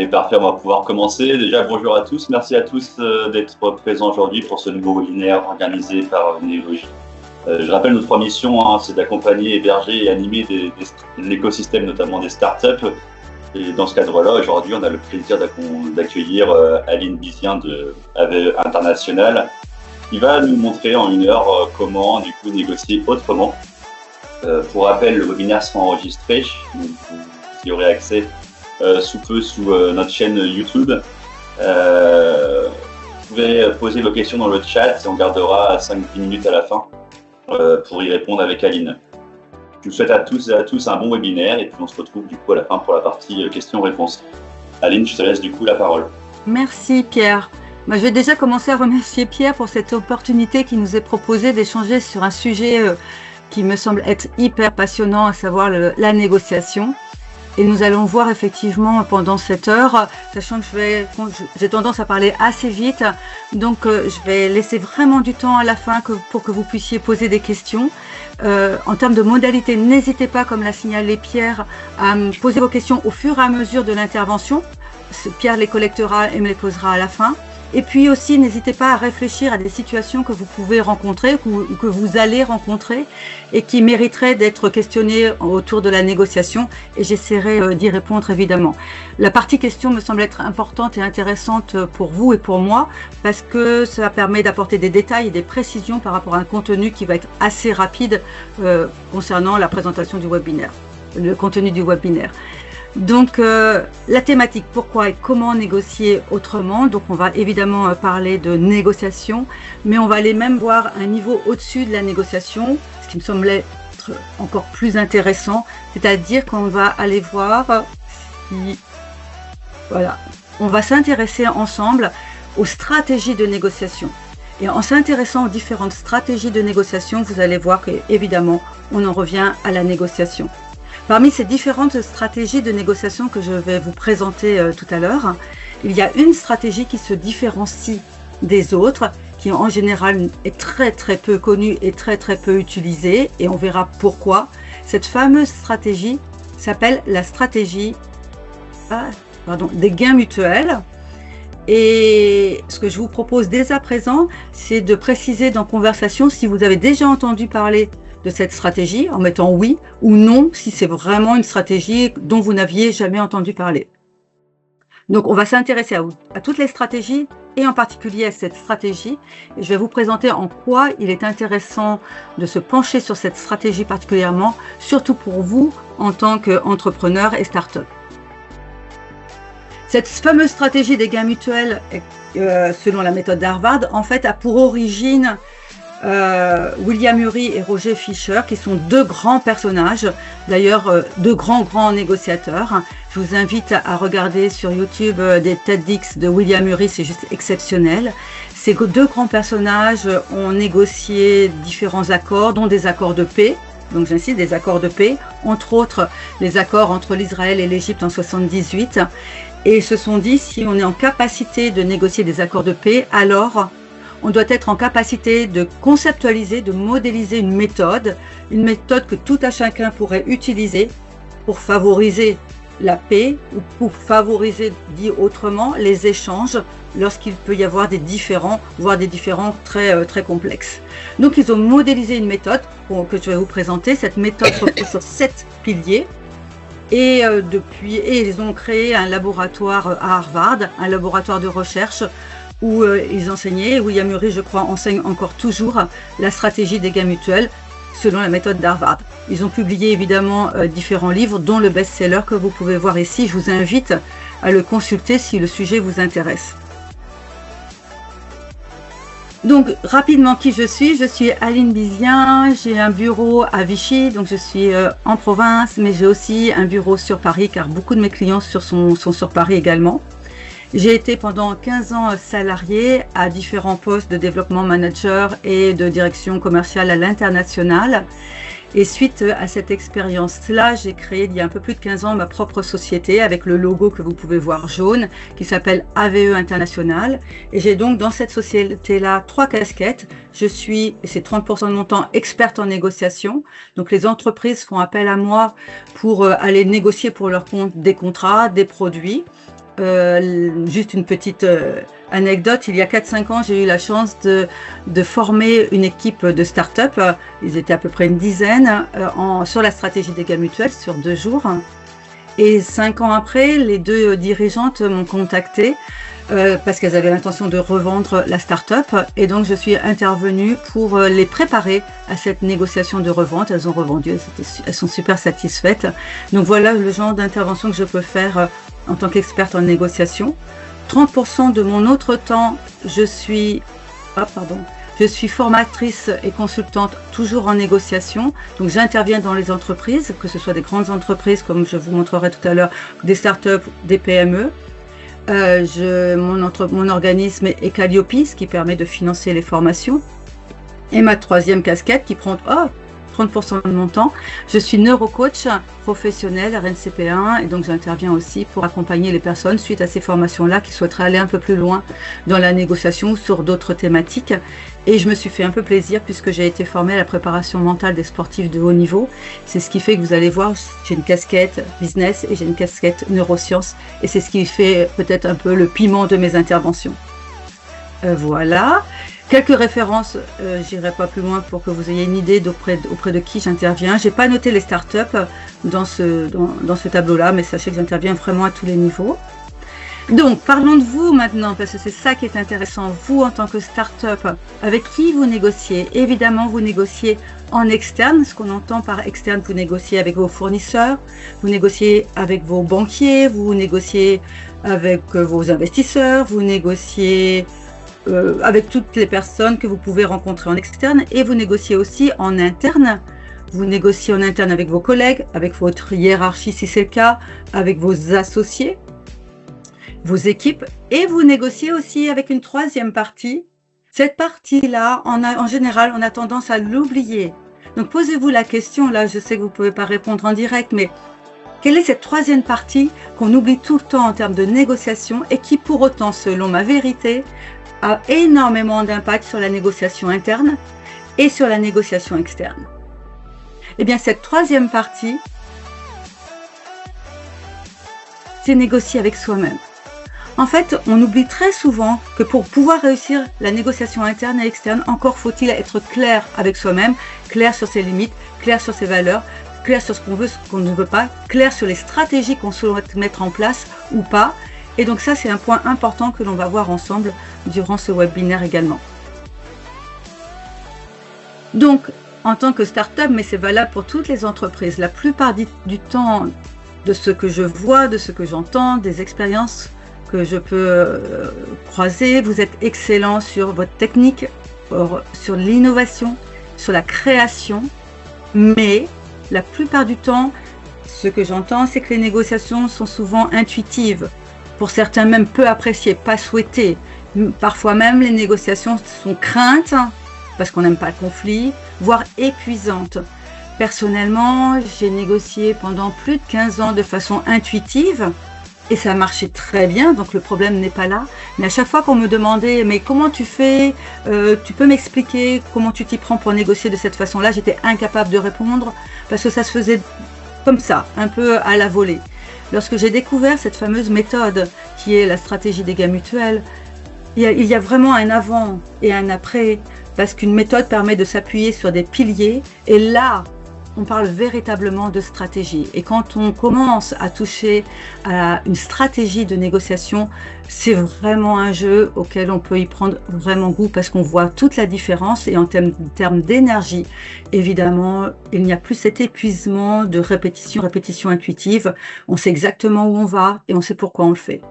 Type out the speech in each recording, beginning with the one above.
Allez, parfait, on va pouvoir commencer. Déjà, bonjour à tous. Merci à tous d'être présents aujourd'hui pour ce nouveau webinaire organisé par Néologie. Je rappelle notre mission, c'est d'accompagner, héberger et animer l'écosystème, notamment des startups. Et dans ce cadre-là, aujourd'hui, on a le plaisir d'accueillir Aline Bizien de AVE International, qui va nous montrer en 1 heure comment du coup négocier autrement. Pour rappel, le webinaire sera enregistré, donc vous y aurez accès sous peu sur notre chaîne YouTube. Vous pouvez poser vos questions dans le chat et on gardera 5-10 minutes à la fin pour y répondre avec Aline. Je vous souhaite à tous et à tous un bon webinaire et puis on se retrouve du coup à la fin pour la partie questions-réponses. Aline, je te laisse du coup la parole. Merci Pierre. Je vais déjà commencer à remercier Pierre pour cette opportunité qui nous est proposée d'échanger sur un sujet qui me semble être hyper passionnant, à savoir la négociation. Et nous allons voir effectivement pendant cette heure, sachant que j'ai tendance à parler assez vite, donc je vais laisser vraiment du temps à la fin pour que vous puissiez poser des questions. En termes de modalités, n'hésitez pas, comme l'a signalé Pierre, à me poser vos questions au fur et à mesure de l'intervention. Pierre les collectera et me les posera à la fin. Et puis aussi, n'hésitez pas à réfléchir à des situations que vous pouvez rencontrer ou que vous allez rencontrer et qui mériteraient d'être questionnées autour de la négociation. Et j'essaierai d'y répondre évidemment. La partie question me semble être importante et intéressante pour vous et pour moi parce que ça permet d'apporter des détails et des précisions par rapport à un contenu qui va être assez rapide concernant la présentation du webinaire, le contenu du webinaire. Donc la thématique, pourquoi et comment négocier autrement. Donc on va évidemment parler de négociation, mais on va aller même voir un niveau au-dessus de la négociation, ce qui me semble être encore plus intéressant, c'est-à-dire qu'on va aller voir si... Voilà, on va s'intéresser ensemble aux stratégies de négociation. Et en s'intéressant aux différentes stratégies de négociation, vous allez voir qu'évidemment, on en revient à la négociation. Parmi ces différentes stratégies de négociation que je vais vous présenter tout à l'heure, il y a une stratégie qui se différencie des autres, qui en général est très très peu connue et très très peu utilisée, et on verra pourquoi. Cette fameuse stratégie s'appelle la stratégie des gains mutuels. Et ce que je vous propose dès à présent, c'est de préciser dans conversation si vous avez déjà entendu parler de cette stratégie, en mettant oui ou non, si c'est vraiment une stratégie dont vous n'aviez jamais entendu parler. Donc, on va s'intéresser à toutes les stratégies et en particulier à cette stratégie. Et je vais vous présenter en quoi il est intéressant de se pencher sur cette stratégie particulièrement, surtout pour vous en tant qu'entrepreneur et start-up. Cette fameuse stratégie des gains mutuels, selon la méthode d'Harvard, en fait, a pour origine William Ury et Roger Fisher, qui sont deux grands personnages, d'ailleurs deux grands négociateurs. Je vous invite à regarder sur YouTube des TEDx de William Ury, c'est juste exceptionnel. Ces deux grands personnages ont négocié différents accords, dont des accords de paix. Donc j'insiste, des accords de paix, entre autres les accords entre l'Israël et l'Égypte en 78. Et ils se sont dit, si on est en capacité de négocier des accords de paix, alors on doit être en capacité de conceptualiser, de modéliser une méthode que tout à chacun pourrait utiliser pour favoriser la paix ou pour favoriser, dit autrement, les échanges lorsqu'il peut y avoir des différends, voire des différends très, très complexes. Donc ils ont modélisé une méthode que je vais vous présenter. Cette méthode repose sur 7 piliers. Et ils ont créé un laboratoire à Harvard, un laboratoire de recherche où ils enseignaient, William Ury, je crois, enseigne encore toujours la stratégie des gains mutuels selon la méthode d'Harvard. Ils ont publié évidemment différents livres, dont le best-seller que vous pouvez voir ici. Je vous invite à le consulter si le sujet vous intéresse. Donc, rapidement, qui je suis? Je suis Aline Bizien, j'ai un bureau à Vichy, donc je suis en province, mais j'ai aussi un bureau sur Paris, car beaucoup de mes clients sont sur Paris également. J'ai été pendant 15 ans salariée à différents postes de développement manager et de direction commerciale à l'international. Et suite à cette expérience-là, j'ai créé il y a un peu plus de 15 ans ma propre société avec le logo que vous pouvez voir jaune qui s'appelle AVE International. Et j'ai donc dans cette société-là 3 casquettes. Je suis, et c'est 30% de mon temps, experte en négociation. Donc les entreprises font appel à moi pour aller négocier pour leur compte des contrats, des produits. Juste une petite anecdote, il y a 4-5 ans, j'ai eu la chance de former une équipe de start-up. Ils étaient à peu près une dizaine sur la stratégie dégâts mutuels sur 2 jours. Et 5 ans après, les 2 dirigeantes m'ont contacté parce qu'elles avaient l'intention de revendre la start-up. Et donc, je suis intervenue pour les préparer à cette négociation de revente. Elles ont revendu, elles sont super satisfaites. Donc, voilà le genre d'intervention que je peux faire en tant qu'experte en négociation. 30% de mon autre temps, je suis formatrice et consultante toujours en négociation. Donc j'interviens dans les entreprises, que ce soit des grandes entreprises comme je vous montrerai tout à l'heure, des startups, des PME. Mon organisme est Calliope, ce qui permet de financer les formations. Et ma 3e casquette qui prend 30% de mon temps, je suis neurocoach professionnel RNCP1 et donc j'interviens aussi pour accompagner les personnes suite à ces formations-là qui souhaiteraient aller un peu plus loin dans la négociation ou sur d'autres thématiques. Et je me suis fait un peu plaisir puisque j'ai été formée à la préparation mentale des sportifs de haut niveau. C'est ce qui fait que vous allez voir, j'ai une casquette business et j'ai une casquette neurosciences et c'est ce qui fait peut-être un peu le piment de mes interventions. Voilà. Quelques références, j'irai pas plus loin pour que vous ayez une idée auprès de qui j'interviens. J'ai pas noté les startups dans ce tableau-là, mais sachez que j'interviens vraiment à tous les niveaux. Donc, parlons de vous maintenant, parce que c'est ça qui est intéressant. Vous, en tant que start-up, avec qui vous négociez? Évidemment, vous négociez en externe. Ce qu'on entend par externe, vous négociez avec vos fournisseurs, vous négociez avec vos banquiers, vous négociez avec vos investisseurs, vous négociez avec toutes les personnes que vous pouvez rencontrer en externe et vous négociez aussi en interne. Vous négociez en interne avec vos collègues, avec votre hiérarchie si c'est le cas, avec vos associés, vos équipes et vous négociez aussi avec une 3e partie. Cette partie-là, en général, on a tendance à l'oublier. Donc posez-vous la question, là je sais que vous ne pouvez pas répondre en direct, mais quelle est cette 3e partie qu'on oublie tout le temps en termes de négociation et qui pour autant, selon ma vérité, a énormément d'impact sur la négociation interne et sur la négociation externe. Eh bien, cette 3e partie, c'est négocier avec soi-même. En fait, on oublie très souvent que pour pouvoir réussir la négociation interne et externe, encore faut-il être clair avec soi-même, clair sur ses limites, clair sur ses valeurs, clair sur ce qu'on veut, ce qu'on ne veut pas, clair sur les stratégies qu'on souhaite mettre en place ou pas. Et donc ça, c'est un point important que l'on va voir ensemble durant ce webinaire également. Donc, en tant que start-up, mais c'est valable pour toutes les entreprises, la plupart du temps, de ce que je vois, de ce que j'entends, des expériences que je peux croiser, vous êtes excellent sur votre technique, sur l'innovation, sur la création, mais la plupart du temps, ce que j'entends, c'est que les négociations sont souvent intuitives. Pour certains même peu appréciées, pas souhaitées. Parfois même les négociations sont craintes parce qu'on n'aime pas le conflit, voire épuisantes. Personnellement, j'ai négocié pendant plus de 15 ans de façon intuitive et ça marchait très bien, donc le problème n'est pas là. Mais à chaque fois qu'on me demandait « mais comment tu fais tu peux m'expliquer comment tu t'y prends pour négocier de cette façon-là » J'étais incapable de répondre parce que ça se faisait comme ça, un peu à la volée. Lorsque j'ai découvert cette fameuse méthode qui est la stratégie dégâts mutuels, il y a vraiment un avant et un après, parce qu'une méthode permet de s'appuyer sur des piliers, et là, on parle véritablement de stratégie. Et quand on commence à toucher à une stratégie de négociation, c'est vraiment un jeu auquel on peut y prendre vraiment goût parce qu'on voit toute la différence. Et en termes d'énergie, évidemment, il n'y a plus cet épuisement de répétition intuitive. On sait exactement où on va et on sait pourquoi on le fait.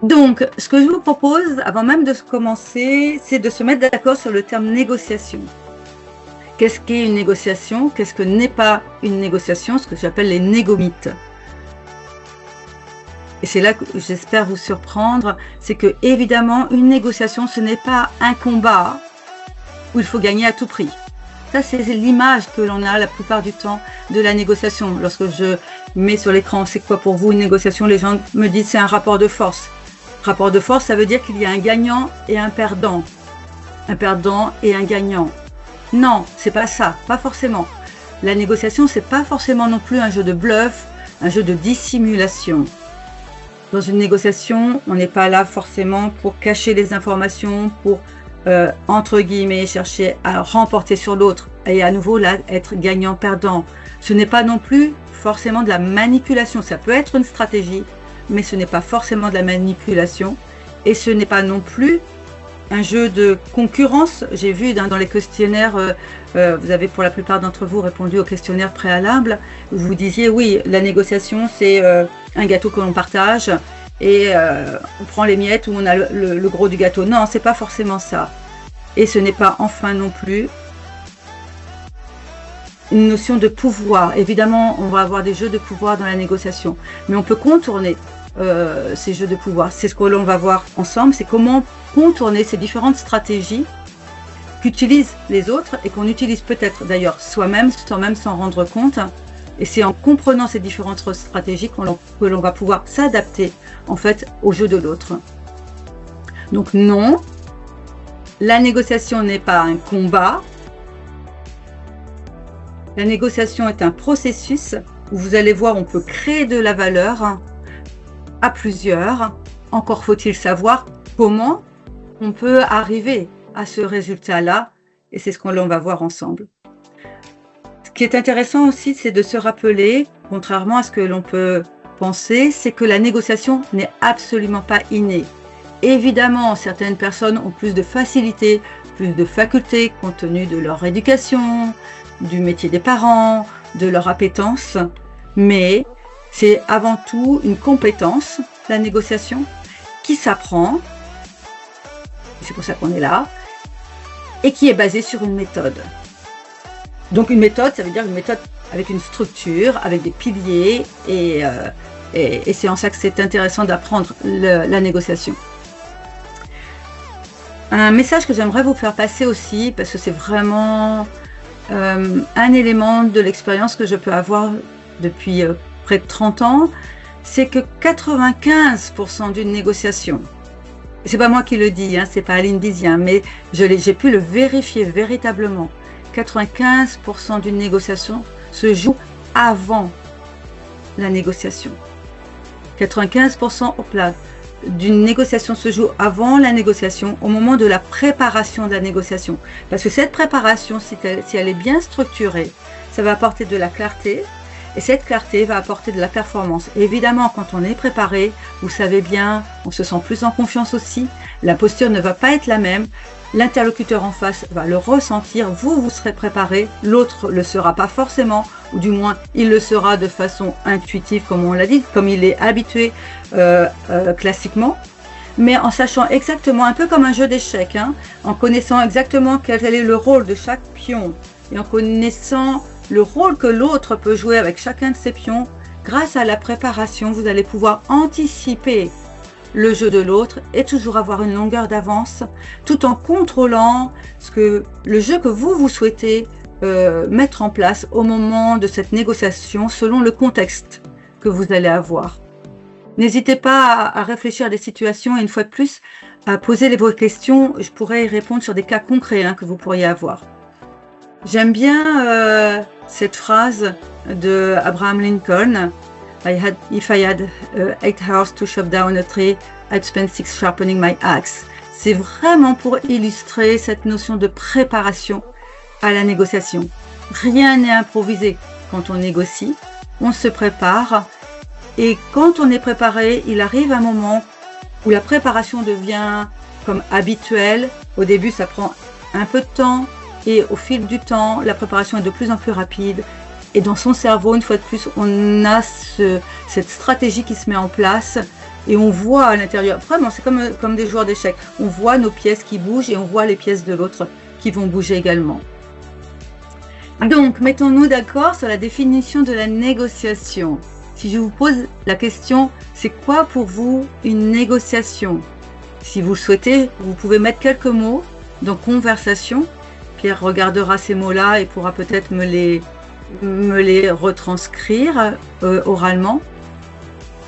Donc, ce que je vous propose, avant même de commencer, c'est de se mettre d'accord sur le terme négociation. Qu'est-ce qu'est une négociation? Qu'est-ce que n'est pas une négociation? Ce que j'appelle les négomythes. Et c'est là que j'espère vous surprendre, c'est que évidemment une négociation, ce n'est pas un combat où il faut gagner à tout prix. Ça, c'est l'image que l'on a la plupart du temps de la négociation. Lorsque je mets sur l'écran, c'est quoi pour vous une négociation? Les gens me disent c'est un rapport de force. Rapport de force, ça veut dire qu'il y a un gagnant et un perdant. Un perdant et un gagnant. Non, c'est pas ça, pas forcément. La négociation, c'est pas forcément non plus un jeu de bluff, un jeu de dissimulation. Dans une négociation, on n'est pas là forcément pour cacher les informations, pour, entre guillemets, chercher à remporter sur l'autre et à nouveau là, être gagnant-perdant. Ce n'est pas non plus forcément de la manipulation. Ça peut être une stratégie, mais ce n'est pas forcément de la manipulation. Et ce n'est pas non plus un jeu de concurrence. J'ai vu dans les questionnaires, vous avez pour la plupart d'entre vous répondu au questionnaire préalable, où vous disiez oui, la négociation c'est un gâteau que l'on partage et on prend les miettes ou on a le gros du gâteau. Non, c'est pas forcément ça. Et ce n'est pas enfin non plus une notion de pouvoir. Évidemment, on va avoir des jeux de pouvoir dans la négociation, mais on peut contourner ces jeux de pouvoir. C'est ce que l'on va voir ensemble, c'est comment contourner ces différentes stratégies qu'utilisent les autres et qu'on utilise peut-être d'ailleurs soi-même sans même s'en rendre compte. Et c'est en comprenant ces différentes stratégies que l'on va pouvoir s'adapter en fait au jeu de l'autre. Donc non, la négociation n'est pas un combat. La négociation est un processus où vous allez voir, on peut créer de la valeur à plusieurs. Encore faut-il savoir comment on peut arriver à ce résultat-là, et c'est ce qu'on va voir ensemble. Ce qui est intéressant aussi, c'est de se rappeler, contrairement à ce que l'on peut penser, c'est que la négociation n'est absolument pas innée. Évidemment, certaines personnes ont plus de facilité, plus de facultés, compte tenu de leur éducation, du métier des parents, de leur appétence, mais c'est avant tout une compétence, la négociation, qui s'apprend, c'est pour ça qu'on est là, et qui est basée sur une méthode. Donc une méthode, ça veut dire une méthode avec une structure, avec des piliers, et c'est en ça que c'est intéressant d'apprendre la négociation. Un message que j'aimerais vous faire passer aussi, parce que c'est vraiment un élément de l'expérience que je peux avoir depuis près de 30 ans, c'est que 95% d'une négociation, c'est pas moi qui le dis, hein, c'est pas Aline Bizien, mais j'ai pu le vérifier véritablement, 95% d'une négociation se joue avant la négociation. 95% au plat d'une négociation se joue avant la négociation, au moment de la préparation de la négociation. Parce que cette préparation, si elle est bien structurée, ça va apporter de la clarté, et cette clarté va apporter de la performance. Et évidemment, quand on est préparé, vous savez bien, on se sent plus en confiance aussi, la posture ne va pas être la même, l'interlocuteur en face va le ressentir, vous serez préparé, l'autre le sera pas forcément, ou du moins il le sera de façon intuitive, comme on l'a dit, comme il est habitué classiquement, mais en sachant exactement, un peu comme un jeu d'échecs, hein, en connaissant exactement quel est le rôle de chaque pion, et en connaissant le rôle que l'autre peut jouer avec chacun de ses pions. Grâce à la préparation, vous allez pouvoir anticiper le jeu de l'autre et toujours avoir une longueur d'avance, tout en contrôlant le jeu que vous souhaitez mettre en place au moment de cette négociation, selon le contexte que vous allez avoir. N'hésitez pas à réfléchir à des situations et une fois de plus, à poser vos questions. Je pourrais y répondre sur des cas concrets que vous pourriez avoir. J'aime bien cette phrase de Abraham Lincoln. If I had 8 hours to chop down a tree, I'd spend 6 sharpening my axe. C'est vraiment pour illustrer cette notion de préparation à la négociation. Rien n'est improvisé quand on négocie, on se prépare, et quand on est préparé, il arrive un moment où la préparation devient comme habituelle. Au début, ça prend un peu de temps, et au fil du temps, la préparation est de plus en plus rapide. Et dans son cerveau, une fois de plus, on a cette stratégie qui se met en place et on voit à l'intérieur. Vraiment, c'est comme des joueurs d'échecs. On voit nos pièces qui bougent et on voit les pièces de l'autre qui vont bouger également. Donc, mettons-nous d'accord sur la définition de la négociation. Si je vous pose la question, c'est quoi pour vous une négociation? Si vous le souhaitez, vous pouvez mettre quelques mots dans conversation. Pierre regardera ces mots-là et pourra peut-être me les retranscrire oralement.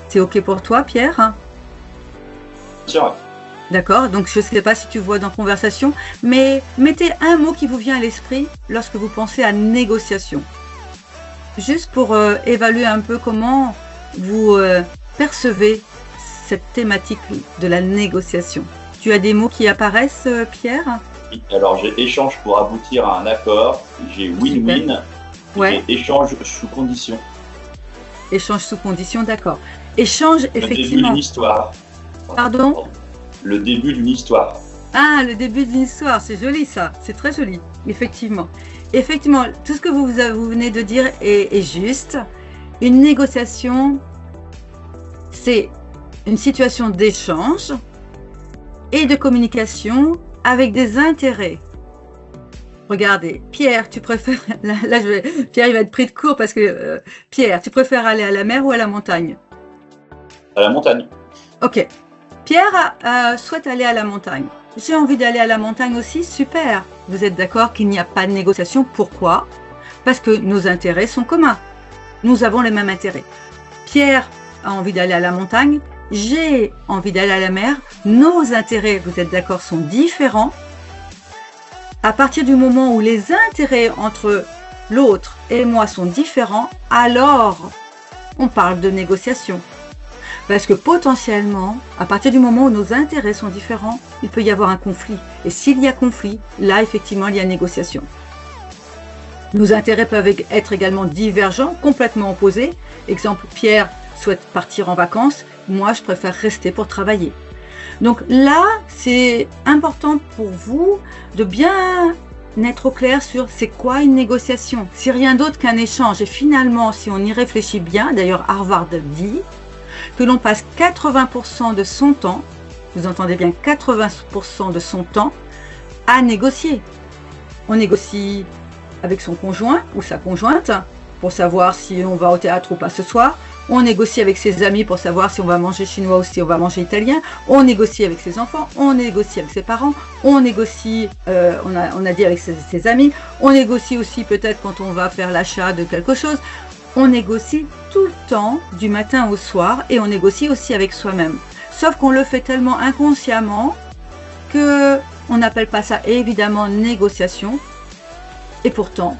C'est OK pour toi, Pierre? Bien sûr. D'accord, donc je ne sais pas si tu vois dans conversation, mais mettez un mot qui vous vient à l'esprit lorsque vous pensez à négociation. Juste pour évaluer un peu comment vous percevez cette thématique de la négociation. Tu as des mots qui apparaissent, Pierre? Oui, alors j'ai échange pour aboutir à un accord, j'ai win-win, ouais. J'ai échange sous condition. Échange sous condition, d'accord. Échange, effectivement. Le début d'une histoire. Pardon? Le début d'une histoire. Ah, le début d'une histoire, c'est joli ça, c'est très joli, effectivement. Effectivement, tout ce que vous venez de dire est juste. Une négociation, c'est une situation d'échange et de communication avec des intérêts. Regardez, Pierre, tu préfères... Pierre, il va être pris de court parce que... Pierre, tu préfères aller à la mer ou à la montagne? À la montagne. Ok. Pierre souhaite aller à la montagne. J'ai envie d'aller à la montagne aussi, super. Vous êtes d'accord qu'il n'y a pas de négociation. Pourquoi? Parce que nos intérêts sont communs. Nous avons les mêmes intérêts. Pierre a envie d'aller à la montagne. J'ai envie d'aller à la mer. Nos intérêts, vous êtes d'accord, sont différents. À partir du moment où les intérêts entre l'autre et moi sont différents, alors on parle de négociation. Parce que potentiellement, à partir du moment où nos intérêts sont différents, il peut y avoir un conflit. Et s'il y a conflit, là, effectivement, il y a négociation. Nos intérêts peuvent être également divergents, complètement opposés. Exemple, Pierre souhaite partir en vacances, moi, je préfère rester pour travailler. Donc là, c'est important pour vous de bien être au clair sur c'est quoi une négociation. C'est rien d'autre qu'un échange. Et finalement, si on y réfléchit bien, d'ailleurs Harvard dit que l'on passe 80% de son temps, vous entendez bien 80% de son temps, à négocier. On négocie avec son conjoint ou sa conjointe pour savoir si on va au théâtre ou pas ce soir. On négocie avec ses amis pour savoir si on va manger chinois ou si on va manger italien. On négocie avec ses enfants, on négocie avec ses parents, on négocie, on a dit avec ses amis. On négocie aussi peut-être quand on va faire l'achat de quelque chose. On négocie tout le temps, du matin au soir, et on négocie aussi avec soi-même. Sauf qu'on le fait tellement inconsciemment que on n'appelle pas ça évidemment négociation. Et pourtant,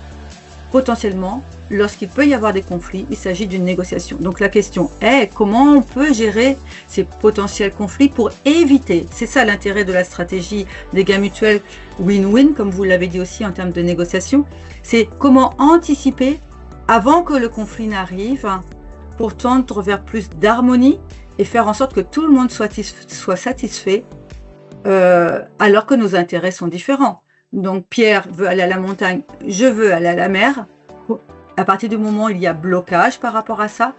potentiellement, lorsqu'il peut y avoir des conflits, il s'agit d'une négociation. Donc la question est comment on peut gérer ces potentiels conflits pour éviter. C'est ça l'intérêt de la stratégie des gains mutuels win-win, comme vous l'avez dit aussi en termes de négociation. C'est comment anticiper avant que le conflit n'arrive pour tendre vers plus d'harmonie et faire en sorte que tout le monde soit satisfait alors que nos intérêts sont différents. Donc Pierre veut aller à la montagne, je veux aller à la mer. À partir du moment où il y a blocage par rapport à ça,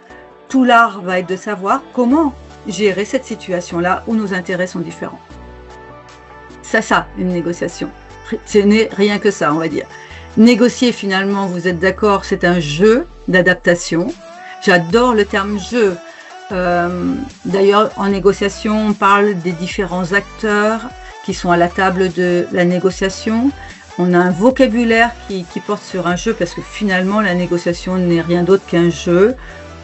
tout l'art va être de savoir comment gérer cette situation-là où nos intérêts sont différents. C'est ça, une négociation. Ce n'est rien que ça, on va dire. Négocier, finalement, vous êtes d'accord, c'est un jeu d'adaptation. J'adore le terme jeu. D'ailleurs, en négociation, on parle des différents acteurs qui sont à la table de la négociation. On a un vocabulaire qui porte sur un jeu parce que finalement, la négociation n'est rien d'autre qu'un jeu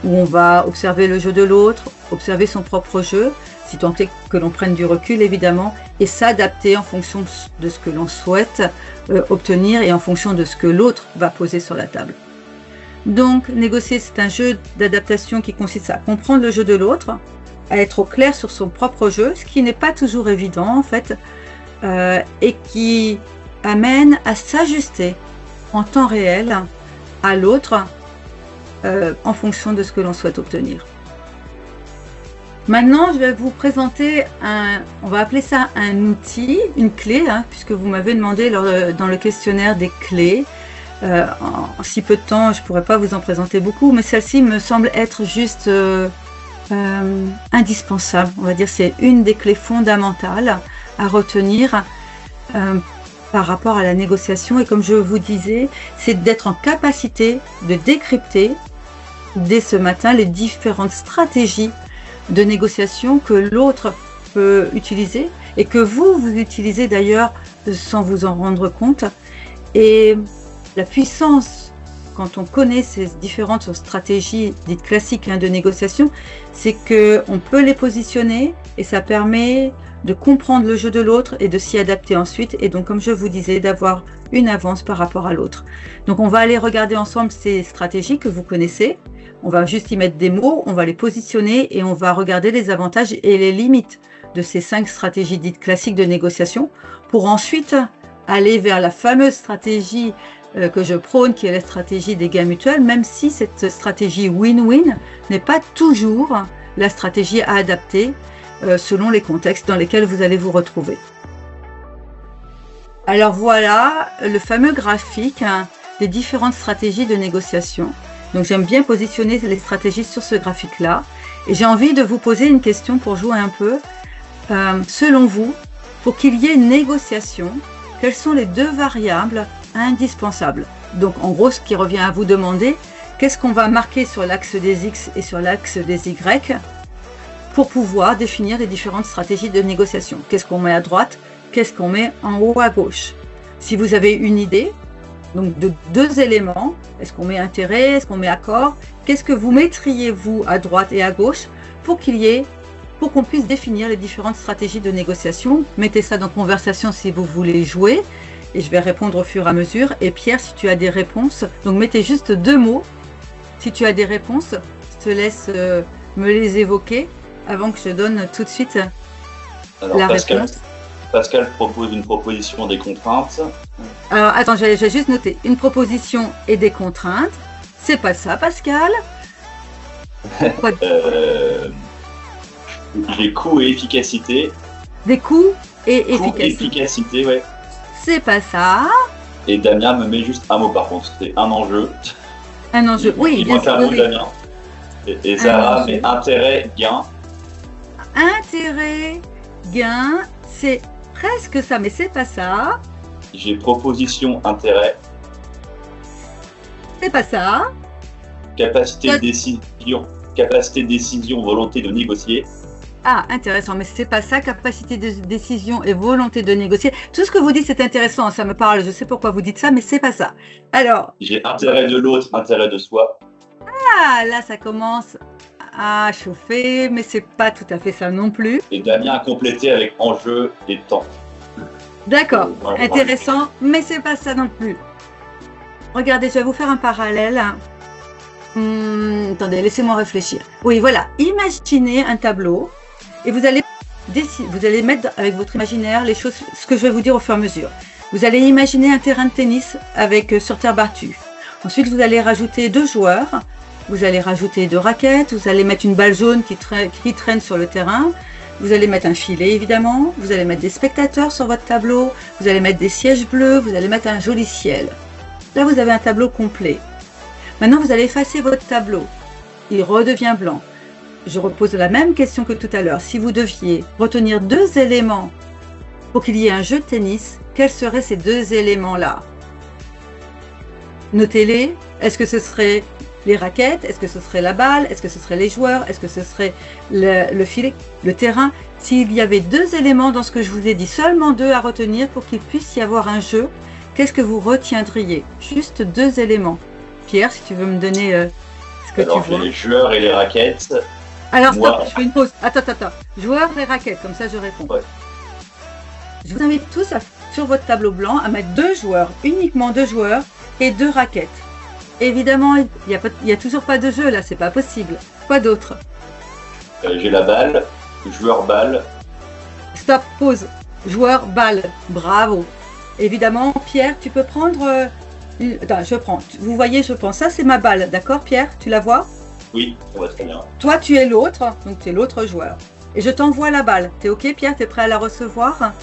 où on va observer le jeu de l'autre, observer son propre jeu, si tant est que l'on prenne du recul évidemment, et s'adapter en fonction de ce que l'on souhaite obtenir et en fonction de ce que l'autre va poser sur la table. Donc, négocier, c'est un jeu d'adaptation qui consiste à comprendre le jeu de l'autre, à être au clair sur son propre jeu, ce qui n'est pas toujours évident en fait, et qui amène à s'ajuster en temps réel à l'autre en fonction de ce que l'on souhaite obtenir. Maintenant, je vais vous présenter on va appeler ça un outil, une clé, puisque vous m'avez demandé dans le questionnaire des clés. En si peu de temps, je ne pourrais pas vous en présenter beaucoup, mais celle-ci me semble être juste indispensable. On va dire c'est une des clés fondamentales à retenir par rapport à la négociation. Et comme je vous disais, c'est d'être en capacité de décrypter dès ce matin les différentes stratégies de négociation que l'autre peut utiliser et que vous utilisez d'ailleurs sans vous en rendre compte. Et la puissance, quand on connaît ces différentes stratégies dites classiques de négociation, c'est qu'on peut les positionner et ça permet de comprendre le jeu de l'autre et de s'y adapter ensuite. Et donc, comme je vous disais, d'avoir une avance par rapport à l'autre. Donc, on va aller regarder ensemble ces stratégies que vous connaissez On va juste y mettre des mots, on va les positionner et on va regarder les avantages et les limites de ces 5 stratégies dites classiques de négociation pour ensuite aller vers la fameuse stratégie que je prône, qui est la stratégie des gains mutuels, même si cette stratégie win-win n'est pas toujours la stratégie à adapter selon les contextes dans lesquels vous allez vous retrouver. Alors voilà le fameux graphique des différentes stratégies de négociation. Donc j'aime bien positionner les stratégies sur ce graphique-là. Et j'ai envie de vous poser une question pour jouer un peu. Selon vous, pour qu'il y ait une négociation, quelles sont les 2 variables indispensables? Donc en gros, ce qui revient à vous demander, qu'est-ce qu'on va marquer sur l'axe des X et sur l'axe des Y pour pouvoir définir les différentes stratégies de négociation? Qu'est-ce qu'on met à droite? Qu'est-ce qu'on met en haut à gauche? Si vous avez une idée, donc de 2 éléments, est-ce qu'on met intérêt, est-ce qu'on met accord? Qu'est-ce que vous mettriez vous à droite et à gauche pour qu'on puisse définir les différentes stratégies de négociation? Mettez ça dans conversation si vous voulez jouer et je vais répondre au fur et à mesure. Et Pierre, si tu as des réponses, donc mettez juste 2 mots. Si tu as des réponses, je te laisse me les évoquer avant que je donne tout de suite la réponse. Pascal propose une proposition des contraintes. Alors, attends, j'ai juste noté une proposition et des contraintes. C'est pas ça, Pascal? J'ai coût et efficacité. Des coûts et Coût efficacité. et efficacité, ouais. C'est pas ça. Et Damien me met juste un mot par contre. C'est un enjeu. Un enjeu. Oui, Il bien manque un sûr. mot, Oui. Damien. Et Sarah enjeu. met intérêt, gain. Intérêt, gain, c'est presque ça, mais c'est pas ça. J'ai proposition, intérêt. C'est pas ça. Capacité de décision, volonté de négocier. Ah, intéressant, mais c'est pas ça. Capacité de décision et volonté de négocier. Tout ce que vous dites, c'est intéressant. Ça me parle. Je sais pourquoi vous dites ça, mais c'est pas ça. Alors. J'ai intérêt de l'autre, intérêt de soi. Ah, là, ça commence à chauffer, mais c'est pas tout à fait ça non plus. Et Damien a complété avec enjeu et temps. D'accord, Voilà. intéressant, mais c'est pas ça non plus. Regardez, je vais vous faire un parallèle. Attendez, laissez-moi réfléchir. Oui, voilà. Imaginez un tableau et vous allez mettre avec votre imaginaire les choses, ce que je vais vous dire au fur et à mesure. Vous allez imaginer un terrain de tennis avec sur terre battue. Ensuite, vous allez rajouter 2 joueurs. Vous allez rajouter 2 raquettes. Vous allez mettre une balle jaune qui traîne sur le terrain. Vous allez mettre un filet, évidemment. Vous allez mettre des spectateurs sur votre tableau. Vous allez mettre des sièges bleus. Vous allez mettre un joli ciel. Là, vous avez un tableau complet. Maintenant, vous allez effacer votre tableau. Il redevient blanc. Je repose la même question que tout à l'heure. Si vous deviez retenir 2 éléments pour qu'il y ait un jeu de tennis, quels seraient ces 2 éléments-là? Notez-les. Est-ce que ce serait les raquettes? Est-ce que ce serait la balle? Est-ce que ce serait les joueurs? Est-ce que ce serait le filet, le terrain? S'il y avait 2 éléments dans ce que je vous ai dit, seulement 2 à retenir pour qu'il puisse y avoir un jeu, qu'est-ce que vous retiendriez? Juste 2 éléments. Pierre, si tu veux me donner ce que Alors, tu vois. j'ai les joueurs et les raquettes. Alors, stop, Moi. je fais une pause. Attends. Joueurs et raquettes, comme ça je réponds. Ouais. Je vous invite tous sur votre tableau blanc à mettre 2 joueurs, uniquement 2 joueurs et 2 raquettes. Évidemment, il n'y a toujours pas de jeu là, c'est pas possible. Quoi d'autre? J'ai la balle, joueur balle. Stop, pause. Joueur, balle. Bravo. Évidemment, Pierre, tu peux prendre... Attends, je prends. Vous voyez, je prends. Ça, c'est ma balle. D'accord, Pierre? Tu la vois? Oui, ça va très bien. Toi, tu es l'autre. Donc, tu es l'autre joueur. Et je t'envoie la balle. T'es OK, Pierre? T'es prêt à la recevoir?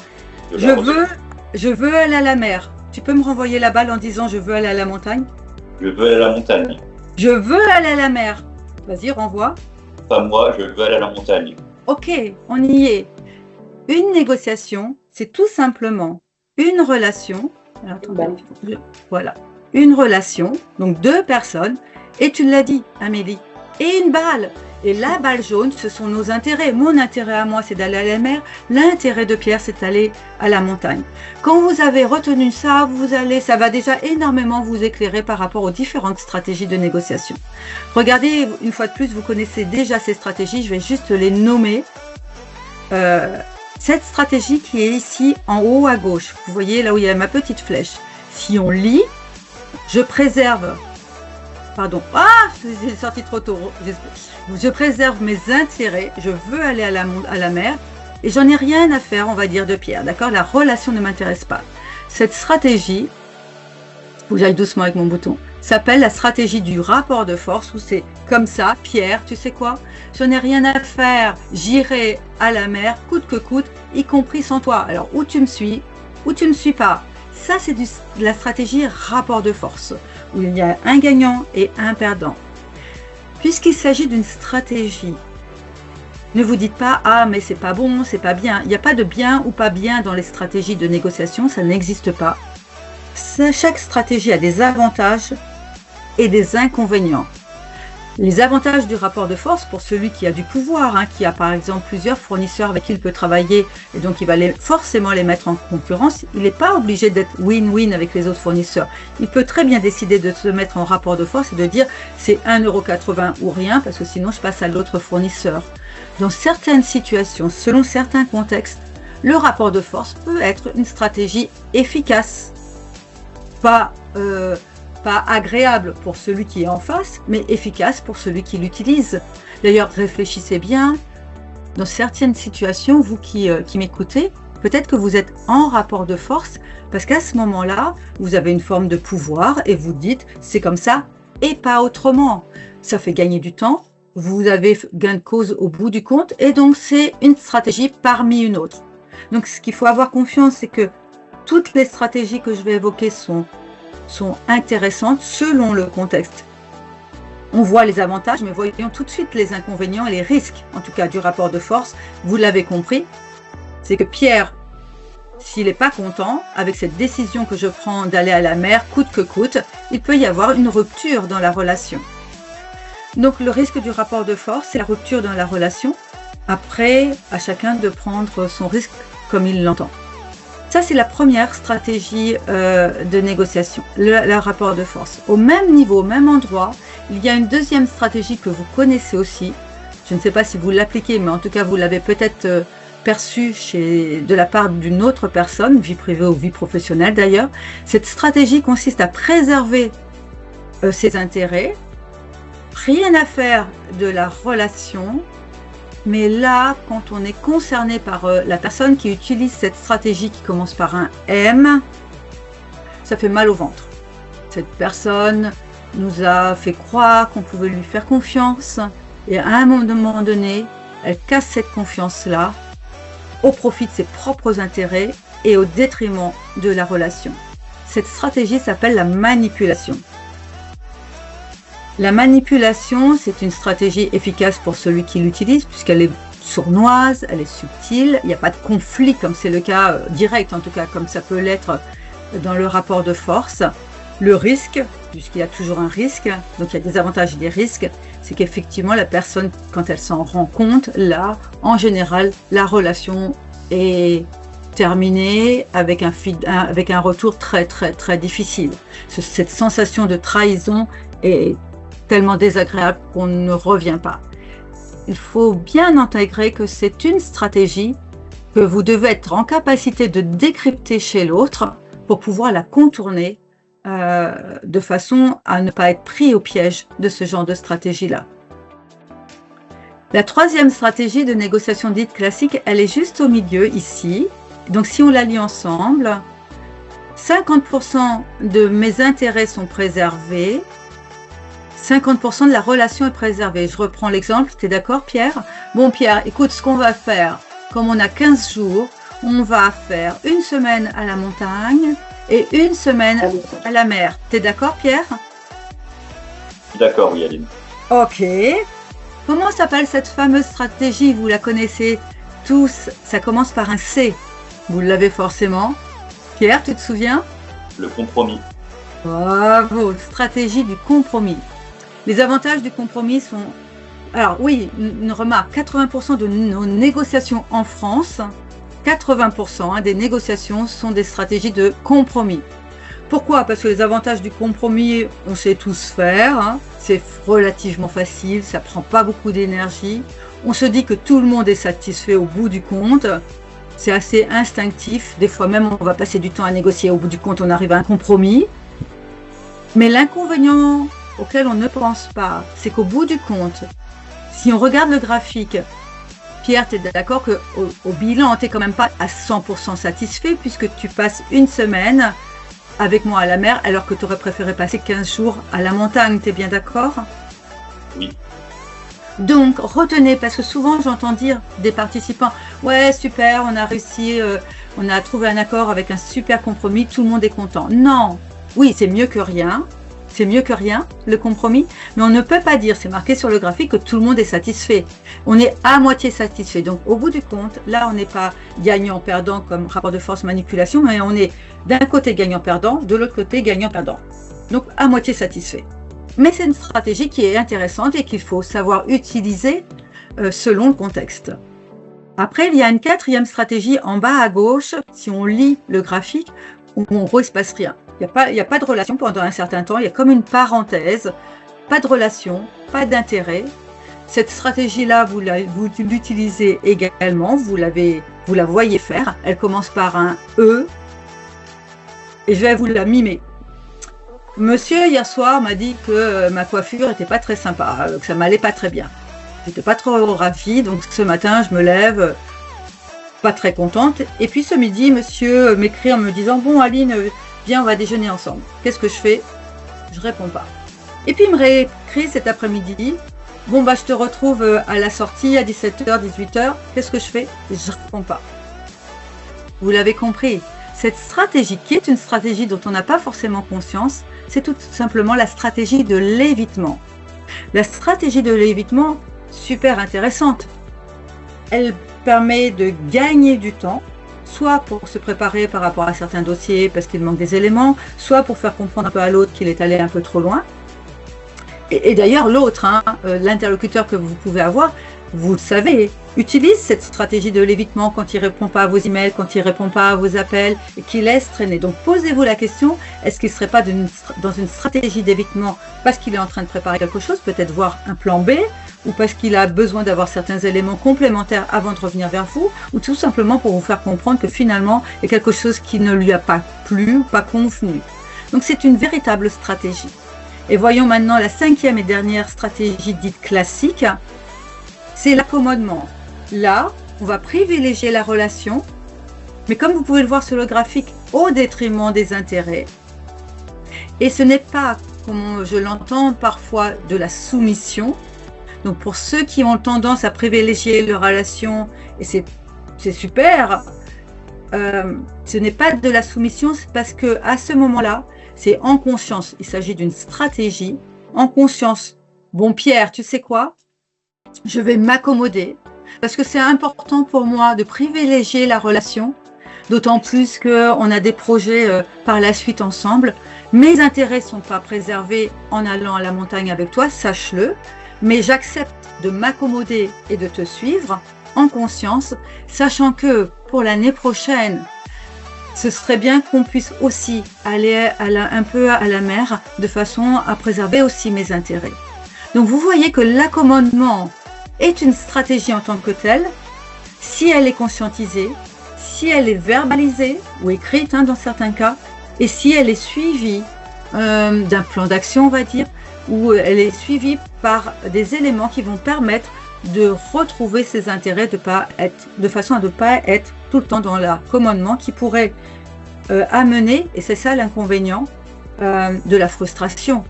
Je veux aller à la mer. Tu peux me renvoyer la balle en disant je veux aller à la montagne? Je veux aller à la montagne. Je veux aller à la mer. Vas-y, renvoie. Pas moi, je veux aller à la montagne. Ok, on y est. Une négociation, c'est tout simplement une relation. Alors, attendez, voilà. Une relation, donc 2 personnes, et tu l'as dit, Amélie, et une balle. Et la balle jaune, ce sont nos intérêts. Mon intérêt à moi, c'est d'aller à la mer. L'intérêt de Pierre, c'est d'aller à la montagne. Quand vous avez retenu ça, ça va déjà énormément vous éclairer par rapport aux différentes stratégies de négociation. Regardez, une fois de plus, vous connaissez déjà ces stratégies. Je vais juste les nommer. Cette stratégie qui est ici en haut à gauche, vous voyez là où il y a ma petite flèche. Si on lit, je préserve pardon, j'ai sorti trop tôt. Je préserve mes intérêts, je veux aller à la mer et j'en ai rien à faire, on va dire, de Pierre, d'accord? La relation ne m'intéresse pas. Cette stratégie, faut que j'aille doucement avec mon bouton, s'appelle la stratégie du rapport de force, où c'est comme ça, Pierre, tu sais quoi? J'en ai rien à faire, j'irai à la mer, coûte que coûte, y compris sans toi. Alors, où tu me suis, où tu ne me suis pas. Ça, c'est de la stratégie rapport de force, où il y a un gagnant et un perdant. Puisqu'il s'agit d'une stratégie, ne vous dites pas « Ah, mais c'est pas bon, c'est pas bien ». Il n'y a pas de bien ou pas bien dans les stratégies de négociation, ça n'existe pas. Chaque stratégie a des avantages et des inconvénients. Les avantages du rapport de force pour celui qui a du pouvoir, qui a par exemple plusieurs fournisseurs avec qui il peut travailler et donc il va forcément les mettre en concurrence, il n'est pas obligé d'être win-win avec les autres fournisseurs. Il peut très bien décider de se mettre en rapport de force et de dire c'est 1,80 € ou rien parce que sinon je passe à l'autre fournisseur. Dans certaines situations, selon certains contextes, le rapport de force peut être une stratégie efficace, pas agréable pour celui qui est en face, mais efficace pour celui qui l'utilise. D'ailleurs, réfléchissez bien, dans certaines situations, vous qui m'écoutez, peut-être que vous êtes en rapport de force, parce qu'à ce moment-là, vous avez une forme de pouvoir et vous dites, c'est comme ça et pas autrement. Ça fait gagner du temps, vous avez gain de cause au bout du compte, et donc c'est une stratégie parmi une autre. Donc ce qu'il faut avoir confiance, c'est que toutes les stratégies que je vais évoquer sont intéressantes selon le contexte. On voit les avantages, mais voyons tout de suite les inconvénients et les risques, en tout cas du rapport de force. Vous l'avez compris, c'est que Pierre, s'il n'est pas content avec cette décision que je prends d'aller à la mer, coûte que coûte, il peut y avoir une rupture dans la relation. Donc le risque du rapport de force, c'est la rupture dans la relation. Après, à chacun de prendre son risque comme il l'entend. Ça, c'est la première stratégie de négociation, le rapport de force. Au même niveau, au même endroit, il y a une deuxième stratégie que vous connaissez aussi. Je ne sais pas si vous l'appliquez, mais en tout cas, vous l'avez peut-être perçue de la part d'une autre personne, vie privée ou vie professionnelle d'ailleurs. Cette stratégie consiste à préserver ses intérêts, rien à faire de la relation. Mais là, quand on est concerné par la personne qui utilise cette stratégie qui commence par un M, ça fait mal au ventre. Cette personne nous a fait croire qu'on pouvait lui faire confiance et à un moment donné, elle casse cette confiance-là au profit de ses propres intérêts et au détriment de la relation. Cette stratégie s'appelle la manipulation. La manipulation, c'est une stratégie efficace pour celui qui l'utilise puisqu'elle est sournoise, elle est subtile, il n'y a pas de conflit comme c'est le cas direct, en tout cas comme ça peut l'être dans le rapport de force. Le risque, puisqu'il y a toujours un risque, donc il y a des avantages et des risques, c'est qu'effectivement la personne, quand elle s'en rend compte, là, en général, la relation est terminée avec un retour très très très difficile. Cette sensation de trahison est tellement désagréable qu'on ne revient pas. Il faut bien intégrer que c'est une stratégie que vous devez être en capacité de décrypter chez l'autre pour pouvoir la contourner de façon à ne pas être pris au piège de ce genre de stratégie-là. La troisième stratégie de négociation dite classique, elle est juste au milieu ici. Donc si on la lit ensemble, 50% de mes intérêts sont préservés, 50% de la relation est préservée. Je reprends l'exemple, tu es d'accord Pierre? Bon Pierre, écoute ce qu'on va faire. Comme on a 15 jours, on va faire une semaine à la montagne et une semaine à la mer. Tu es d'accord Pierre? D'accord, oui Aline. Ok. Comment s'appelle cette fameuse stratégie? Vous la connaissez tous. Ça commence par un C. Vous l'avez forcément. Pierre, tu te souviens? Le compromis. Bravo, stratégie du compromis. Les avantages du compromis sont... Alors oui, une remarque, 80% de nos négociations en France, 80% des négociations sont des stratégies de compromis. Pourquoi? Parce que les avantages du compromis, on sait tous faire, c'est relativement facile, ça prend pas beaucoup d'énergie. On se dit que tout le monde est satisfait au bout du compte. C'est assez instinctif. Des fois même, on va passer du temps à négocier. Au bout du compte, on arrive à un compromis. Mais l'inconvénient auquel on ne pense pas, c'est qu'au bout du compte, si on regarde le graphique, Pierre, tu es d'accord qu'au bilan, tu n'es quand même pas à 100% satisfait puisque tu passes une semaine avec moi à la mer alors que tu aurais préféré passer 15 jours à la montagne, tu es bien d'accord? Oui. Donc, retenez, parce que souvent j'entends dire des participants, ouais, super, on a réussi, on a trouvé un accord avec un super compromis, tout le monde est content. Non, oui, c'est mieux que rien, le compromis, mais on ne peut pas dire, c'est marqué sur le graphique, que tout le monde est satisfait. On est à moitié satisfait. Donc, au bout du compte, là, on n'est pas gagnant-perdant comme rapport de force-manipulation, mais on est d'un côté gagnant-perdant, de l'autre côté gagnant-perdant. Donc, à moitié satisfait. Mais c'est une stratégie qui est intéressante et qu'il faut savoir utiliser selon le contexte. Après, il y a une quatrième stratégie en bas à gauche, si on lit le graphique, où en gros, il ne se passe rien. Il n'y a pas de relation pendant un certain temps, il y a comme une parenthèse, pas de relation, pas d'intérêt. Cette stratégie-là, vous l'utilisez également, vous la voyez faire. Elle commence par un E et je vais vous la mimer. Monsieur, hier soir, m'a dit que ma coiffure n'était pas très sympa, que ça m'allait pas très bien. J'étais pas trop ravie, donc ce matin, je me lève pas très contente. Et puis ce midi, monsieur m'écrit en me disant « Bon, Aline, viens, on va déjeuner ensemble. » Qu'est-ce que je fais? Je réponds pas. Et puis il me réécrit cet après-midi « Bon, bah, je te retrouve à la sortie à 17h, 18h. » Qu'est-ce que je fais? Je réponds pas. Vous l'avez compris. Cette stratégie, qui est une stratégie dont on n'a pas forcément conscience, c'est tout simplement la stratégie de l'évitement. La stratégie de l'évitement, super intéressante. Elle permet de gagner du temps, soit pour se préparer par rapport à certains dossiers parce qu'il manque des éléments, soit pour faire comprendre un peu à l'autre qu'il est allé un peu trop loin. Et d'ailleurs, l'autre, l'interlocuteur que vous pouvez avoir, vous le savez, utilise cette stratégie de l'évitement quand il ne répond pas à vos emails, quand il ne répond pas à vos appels et qu'il laisse traîner. Donc posez-vous la question, est-ce qu'il ne serait pas dans une stratégie d'évitement parce qu'il est en train de préparer quelque chose, peut-être voir un plan B, ou parce qu'il a besoin d'avoir certains éléments complémentaires avant de revenir vers vous, ou tout simplement pour vous faire comprendre que finalement, il y a quelque chose qui ne lui a pas plu ou pas convenu. Donc c'est une véritable stratégie. Et voyons maintenant la cinquième et dernière stratégie dite classique, c'est l'accommodement. Là, on va privilégier la relation, mais comme vous pouvez le voir sur le graphique, au détriment des intérêts. Et ce n'est pas, comme je l'entends parfois, de la soumission. Donc pour ceux qui ont tendance à privilégier leur relation, et c'est super, ce n'est pas de la soumission, c'est parce que à ce moment-là, c'est en conscience. Il s'agit d'une stratégie en conscience. Bon Pierre, tu sais quoi? Je vais m'accommoder parce que c'est important pour moi de privilégier la relation, d'autant plus qu'on a des projets par la suite ensemble. Mes intérêts ne sont pas préservés en allant à la montagne avec toi, sache-le, mais j'accepte de m'accommoder et de te suivre en conscience, sachant que pour l'année prochaine, ce serait bien qu'on puisse aussi aller un peu à la mer de façon à préserver aussi mes intérêts. Donc vous voyez que l'accommodement est une stratégie en tant que telle, si elle est conscientisée, si elle est verbalisée ou écrite dans certains cas, et si elle est suivie d'un plan d'action, on va dire, ou elle est suivie par des éléments qui vont permettre de retrouver ses intérêts, de façon à ne pas être tout le temps dans l'accommodement qui pourrait amener, et c'est ça l'inconvénient, de la frustration.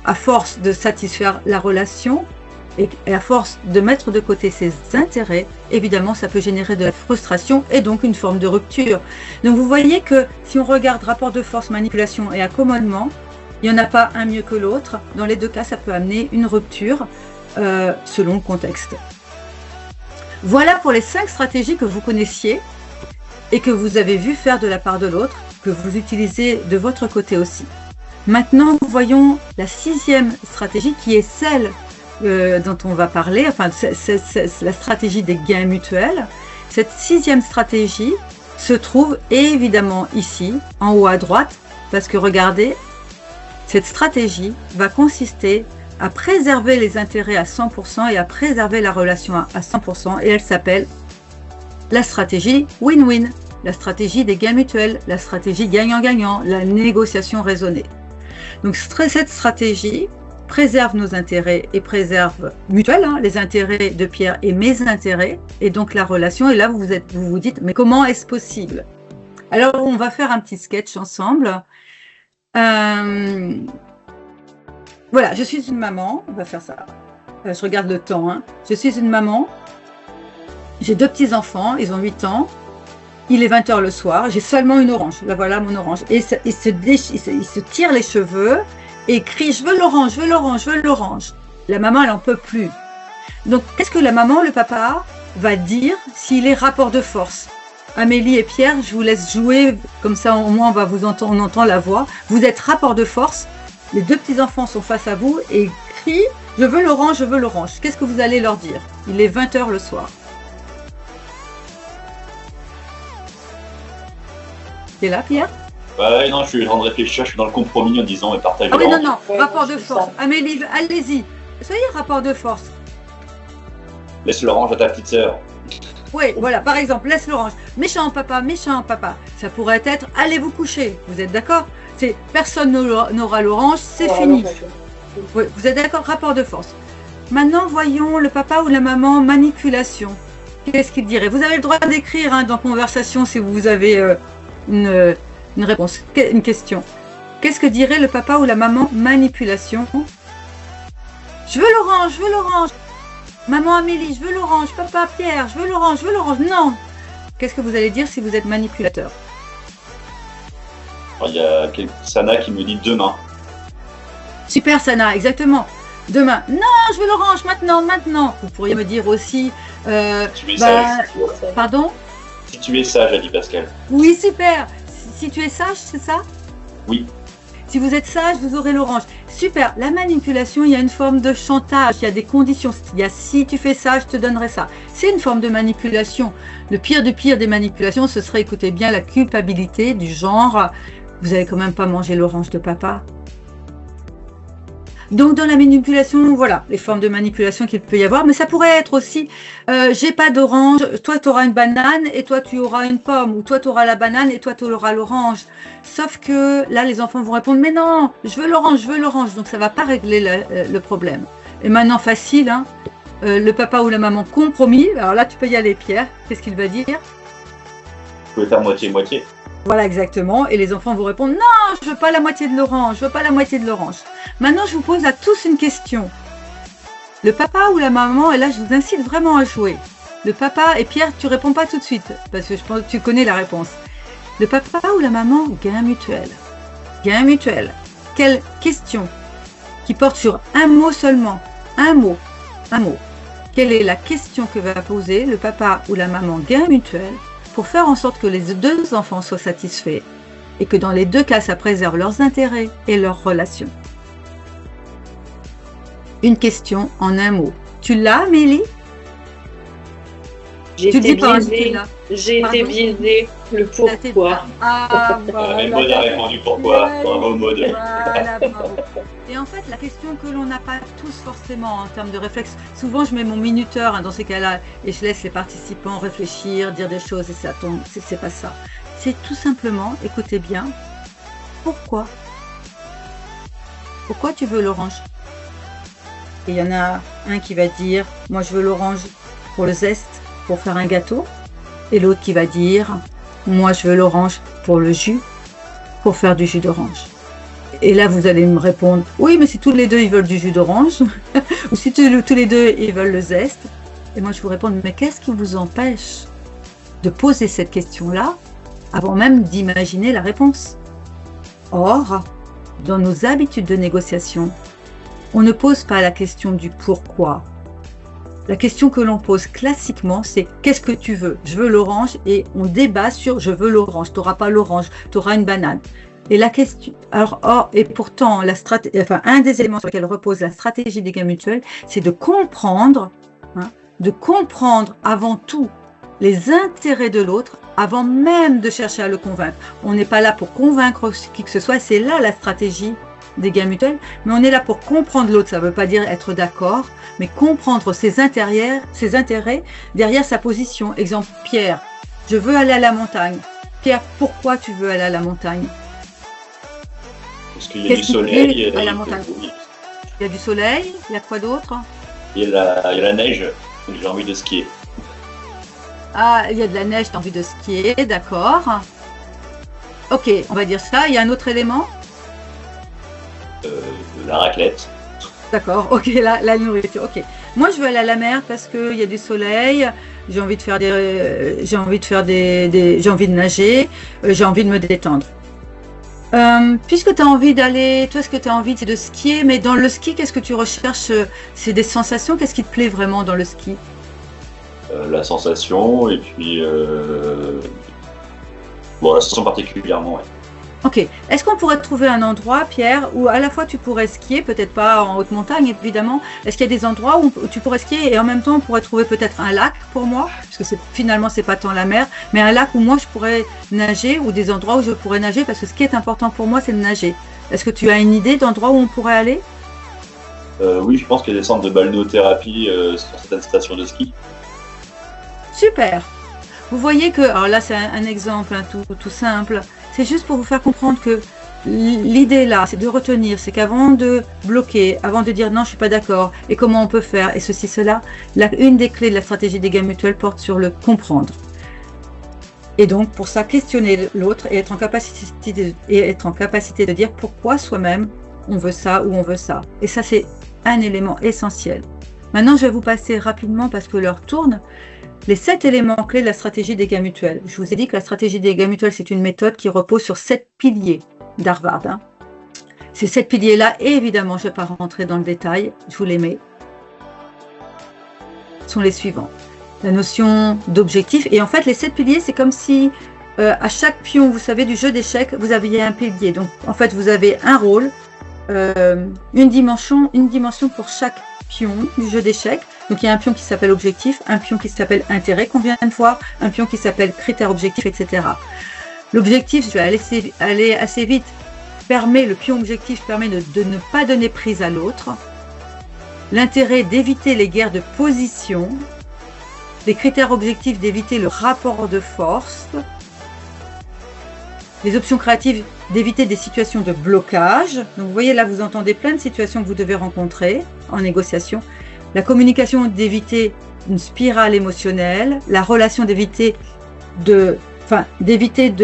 À force de satisfaire la relation et à force de mettre de côté ses intérêts, évidemment, ça peut générer de la frustration et donc une forme de rupture. Donc vous voyez que si on regarde rapport de force, manipulation et accommodement, il n'y en a pas un mieux que l'autre. Dans les deux cas, ça peut amener une rupture selon le contexte. Voilà pour les 5 stratégies que vous connaissiez et que vous avez vu faire de la part de l'autre, que vous utilisez de votre côté aussi. Maintenant, voyons la 6e stratégie qui est celle dont on va parler, enfin c'est la stratégie des gains mutuels. Cette 6e stratégie se trouve évidemment ici, en haut à droite, parce que regardez, cette stratégie va consister à préserver les intérêts à 100% et à préserver la relation à 100%, et elle s'appelle la stratégie win-win, la stratégie des gains mutuels, la stratégie gagnant-gagnant, la négociation raisonnée. Donc cette stratégie préserve nos intérêts et préserve mutuels, les intérêts de Pierre et mes intérêts, et donc la relation. Et là, vous vous dites, mais comment est-ce possible? Alors, on va faire un petit sketch ensemble. Voilà, je suis une maman, on va faire ça. Je regarde le temps. Je suis une maman, j'ai 2 petits-enfants, ils ont 8 ans. Il est 20h le soir, j'ai seulement une orange. Là, voilà mon orange. Et il se tire les cheveux et crie « Je veux l'orange, je veux l'orange, je veux l'orange ». La maman, elle n'en peut plus. Donc, qu'est-ce que la maman, le papa, va dire s'il est rapport de force? Amélie et Pierre, je vous laisse jouer, comme ça au moins on entend la voix. Vous êtes rapport de force, les 2 petits-enfants sont face à vous et crient « Je veux l'orange, je veux l'orange ». Qu'est-ce que vous allez leur dire? Il est 20h le soir. T'es là, Pierre? Ouais, non, je suis en train de réfléchir, je suis dans le compromis en disant et partage. Ah oui, non, rapport de force. Amélie, allez-y. Soyez rapport de force. Laisse l'orange à ta petite sœur. Oui, voilà, par exemple, laisse l'orange. Méchant papa, méchant papa. Ça pourrait être allez vous coucher. Vous êtes d'accord? C'est personne n'aura l'orange, c'est fini. Oui, vous êtes d'accord? Rapport de force. Maintenant, voyons le papa ou la maman manipulation. Qu'est-ce qu'il dirait? Vous avez le droit d'écrire dans conversation si vous avez une réponse, une question. Qu'est-ce que dirait le papa ou la maman manipulation? Je veux l'orange, je veux l'orange. Maman Amélie, je veux l'orange. Papa Pierre, je veux l'orange, je veux l'orange. Non. Qu'est-ce que vous allez dire si vous êtes manipulateur? Il y a Sana qui me dit demain. Super Sana, exactement. Demain. Non, je veux l'orange maintenant, maintenant. Vous pourriez me dire aussi. Tu es sage. Pardon? Si tu es sage, a dit Pascal. Oui, super. Si tu es sage, c'est ça? Oui. Si vous êtes sage, vous aurez l'orange. Super. La manipulation, il y a une forme de chantage. Il y a des conditions. Il y a si tu fais ça, je te donnerai ça. C'est une forme de manipulation. Le pire du pire des manipulations, ce serait, écoutez bien, la culpabilité du genre, vous n'allez quand même pas manger l'orange de papa. Donc dans la manipulation, voilà, les formes de manipulation qu'il peut y avoir, mais ça pourrait être aussi, j'ai pas d'orange, toi tu auras une banane et toi tu auras une pomme, ou toi tu auras la banane et toi tu auras l'orange. Sauf que là les enfants vont répondre, mais non, je veux l'orange, je veux l'orange, donc ça va pas régler le problème. Et maintenant facile, le papa ou la maman compromis, alors là tu peux y aller Pierre, qu'est-ce qu'il va dire? Vous pouvez faire moitié-moitié. Voilà, exactement. Et les enfants vous répondent, non, je veux pas la moitié de l'orange, je veux pas la moitié de l'orange. Maintenant, je vous pose à tous une question. Le papa ou la maman, et là, je vous incite vraiment à jouer. Le papa, et Pierre, tu réponds pas tout de suite, parce que je pense que tu connais la réponse. Le papa ou la maman, gain mutuel. Gain mutuel. Quelle question qui porte sur un mot seulement? Un mot. Un mot. Quelle est la question que va poser le papa ou la maman gain mutuel pour faire en sorte que les 2 enfants soient satisfaits et que dans les 2 cas, ça préserve leurs intérêts et leurs relations? Une question en un mot. Tu l'as, Amélie? J'ai été biaisée. J'ai été biaisée. Le pourquoi. Ah, voilà. Et Maud a répondu pourquoi. Bravo, Maud. Voilà, bravo. Et en fait, la question que l'on n'a pas tous forcément en termes de réflexe, souvent je mets mon minuteur dans ces cas-là et je laisse les participants réfléchir, dire des choses et ça tombe. C'est pas ça. C'est tout simplement, écoutez bien, pourquoi? Pourquoi tu veux l'orange? Et il y en a un qui va dire, moi je veux l'orange pour le zeste, pour faire un gâteau. Et l'autre qui va dire, moi je veux l'orange pour le jus, pour faire du jus d'orange. Et là vous allez me répondre, oui mais si tous les deux ils veulent du jus d'orange, ou si tous les deux ils veulent le zeste. Et moi je vous réponds, mais qu'est-ce qui vous empêche de poser cette question-là avant même d'imaginer la réponse? Or, dans nos habitudes de négociation, on ne pose pas la question du pourquoi. La question que l'on pose classiquement, c'est qu'est-ce que tu veux? Je veux l'orange et on débat sur je veux l'orange. Tu n'auras pas l'orange, tu auras une banane. Et la question, alors, et pourtant, un des éléments sur lesquels repose la stratégie des gains mutuels, c'est de comprendre avant tout les intérêts de l'autre avant même de chercher à le convaincre. On n'est pas là pour convaincre qui que ce soit, c'est là la stratégie des gains mutuels, mais on est là pour comprendre l'autre, ça ne veut pas dire être d'accord, mais comprendre ses intérêts derrière sa position. Exemple, Pierre, je veux aller à la montagne. Pierre, pourquoi tu veux aller à la montagne? Parce qu'il y a du soleil. À la montagne. Oui. Il y a du soleil, il y a quoi d'autre? Il y a la neige, j'ai envie de skier. Ah, il y a de la neige, tu as envie de skier, d'accord. Ok, on va dire ça. Il y a un autre élément? La raclette. D'accord, ok, la nourriture, ok. Moi, je veux aller à la mer parce qu'il y a du soleil, j'ai envie de faire j'ai envie de nager, j'ai envie de me détendre. Puisque tu as envie d'aller, toi, ce que tu as envie, c'est de skier, mais dans le ski, qu'est-ce que tu recherches? C'est des sensations, qu'est-ce qui te plaît vraiment dans le ski? La sensation, et puis la sensation particulièrement, ouais. Ok. Est-ce qu'on pourrait trouver un endroit, Pierre, où à la fois tu pourrais skier, peut-être pas en haute montagne, évidemment. Est-ce qu'il y a des endroits où tu pourrais skier et en même temps on pourrait trouver peut-être un lac pour moi, parce que finalement c'est pas tant la mer, mais un lac où moi je pourrais nager ou des endroits où je pourrais nager, parce que ce qui est important pour moi c'est de nager. Est-ce que tu as une idée d'endroit où on pourrait aller? Oui, je pense qu'il y a des centres de balnéothérapie sur certaines stations de ski. Super. Vous voyez que, alors là c'est un exemple tout simple. C'est juste pour vous faire comprendre que l'idée là, c'est de retenir, c'est qu'avant de bloquer, avant de dire non, je suis pas d'accord, et comment on peut faire, et ceci, cela, une des clés de la stratégie des gains mutuels porte sur le comprendre. Et donc, pour ça, questionner l'autre et être en capacité de dire pourquoi soi-même on veut ça ou on veut ça. Et ça, c'est un élément essentiel. Maintenant, je vais vous passer rapidement, parce que l'heure tourne, les 7 éléments clés de la stratégie des gains mutuels. Je vous ai dit que la stratégie des gains mutuels, c'est une méthode qui repose sur 7 piliers d'Harvard. Ces 7 piliers-là, et évidemment, je ne vais pas rentrer dans le détail, je vous les mets, sont les suivants. La notion d'objectif. Et en fait, les 7 piliers, c'est comme si à chaque pion, vous savez, du jeu d'échecs, vous aviez un pilier. Donc, en fait, vous avez un rôle, une dimension pour chaque pion du jeu d'échecs. Donc, il y a un pion qui s'appelle objectif, un pion qui s'appelle intérêt qu'on vient de voir, un pion qui s'appelle critère objectif, etc. L'objectif, je vais aller assez vite, le pion objectif permet de ne pas donner prise à l'autre. L'intérêt d'éviter les guerres de position. Les critères objectifs d'éviter le rapport de force. Les options créatives d'éviter des situations de blocage. Donc, vous voyez, là, vous entendez plein de situations que vous devez rencontrer en négociation. La communication d'éviter une spirale émotionnelle. La relation d'éviter de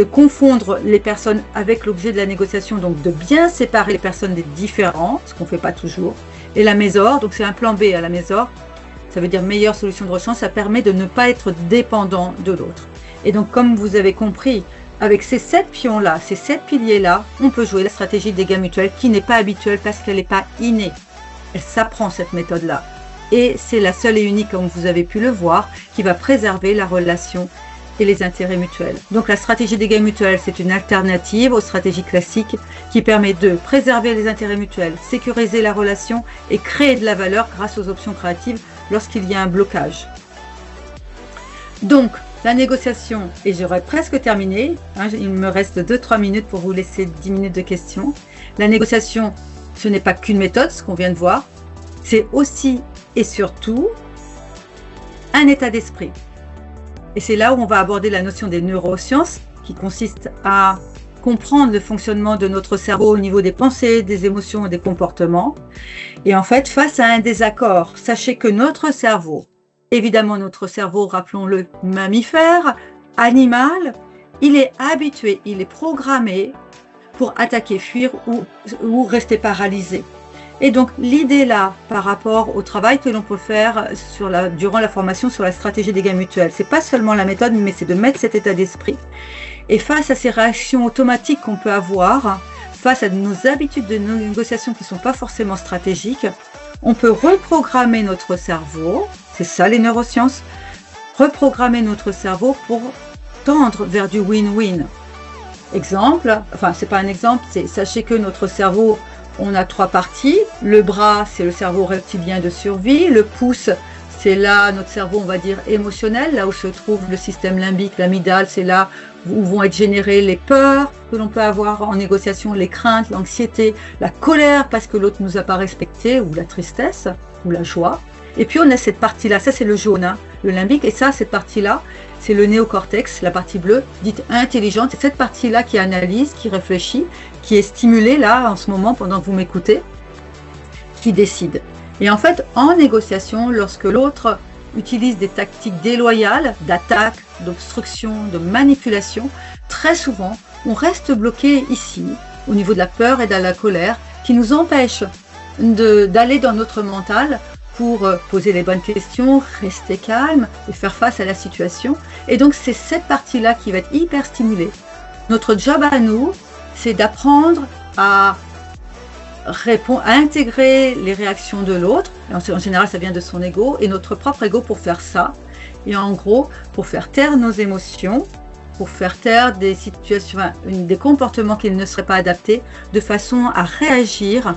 confondre les personnes avec l'objet de la négociation, donc de bien séparer les personnes des différents, ce qu'on ne fait pas toujours. Et la mésor, donc c'est un plan B à la mésor, ça veut dire meilleure solution de rechange, ça permet de ne pas être dépendant de l'autre. Et donc, comme vous avez compris, avec ces 7 pions-là, ces 7 piliers-là, on peut jouer la stratégie des gains mutuels qui n'est pas habituelle parce qu'elle n'est pas innée. Elle s'apprend, cette méthode-là. Et c'est la seule et unique, comme vous avez pu le voir, qui va préserver la relation et les intérêts mutuels. Donc la stratégie des gains mutuels, c'est une alternative aux stratégies classiques qui permet de préserver les intérêts mutuels, sécuriser la relation et créer de la valeur grâce aux options créatives lorsqu'il y a un blocage. Donc, la négociation, et j'aurais presque terminé, il me reste 2-3 minutes pour vous laisser 10 minutes de questions. La négociation, ce n'est pas qu'une méthode, ce qu'on vient de voir, c'est aussi et surtout un état d'esprit. Et c'est là où on va aborder la notion des neurosciences, qui consiste à comprendre le fonctionnement de notre cerveau au niveau des pensées, des émotions et des comportements. Et en fait, face à un désaccord, sachez que notre cerveau, évidemment notre cerveau, rappelons-le, mammifère, animal, il est habitué, il est programmé pour attaquer, fuir ou rester paralysé. Et donc, l'idée là, par rapport au travail que l'on peut faire durant la formation sur la stratégie des gains mutuels, c'est pas seulement la méthode, mais c'est de mettre cet état d'esprit. Et face à ces réactions automatiques qu'on peut avoir, face à nos habitudes de négociation qui ne sont pas forcément stratégiques, on peut reprogrammer notre cerveau, c'est ça les neurosciences, reprogrammer notre cerveau pour tendre vers du win-win. Exemple, enfin c'est pas un exemple, c'est sachez que notre cerveau, on a 3 parties. Le bras, c'est le cerveau reptilien de survie. Le pouce, c'est là notre cerveau, on va dire, émotionnel, là où se trouve le système limbique, l'amygdale, c'est là où vont être générées les peurs que l'on peut avoir en négociation, les craintes, l'anxiété, la colère parce que l'autre ne nous a pas respecté, ou la tristesse, ou la joie. Et puis on a cette partie-là, ça c'est le jaune, le limbique. Et ça, cette partie-là, c'est le néocortex, la partie bleue, dite intelligente. C'est cette partie-là qui analyse, qui réfléchit, qui est stimulée là, en ce moment, pendant que vous m'écoutez, qui décide. Et en fait, en négociation, lorsque l'autre utilise des tactiques déloyales, d'attaque, d'obstruction, de manipulation, très souvent, on reste bloqué ici, au niveau de la peur et de la colère, qui nous empêche d'aller dans notre mental pour poser les bonnes questions, rester calme et faire face à la situation. Et donc, c'est cette partie-là qui va être hyper stimulée. Notre job à nous, c'est d'apprendre à intégrer les réactions de l'autre. En général, ça vient de son ego et notre propre ego pour faire ça. Et en gros, pour faire taire nos émotions, pour faire taire des situations, des comportements qui ne seraient pas adaptés, de façon à réagir,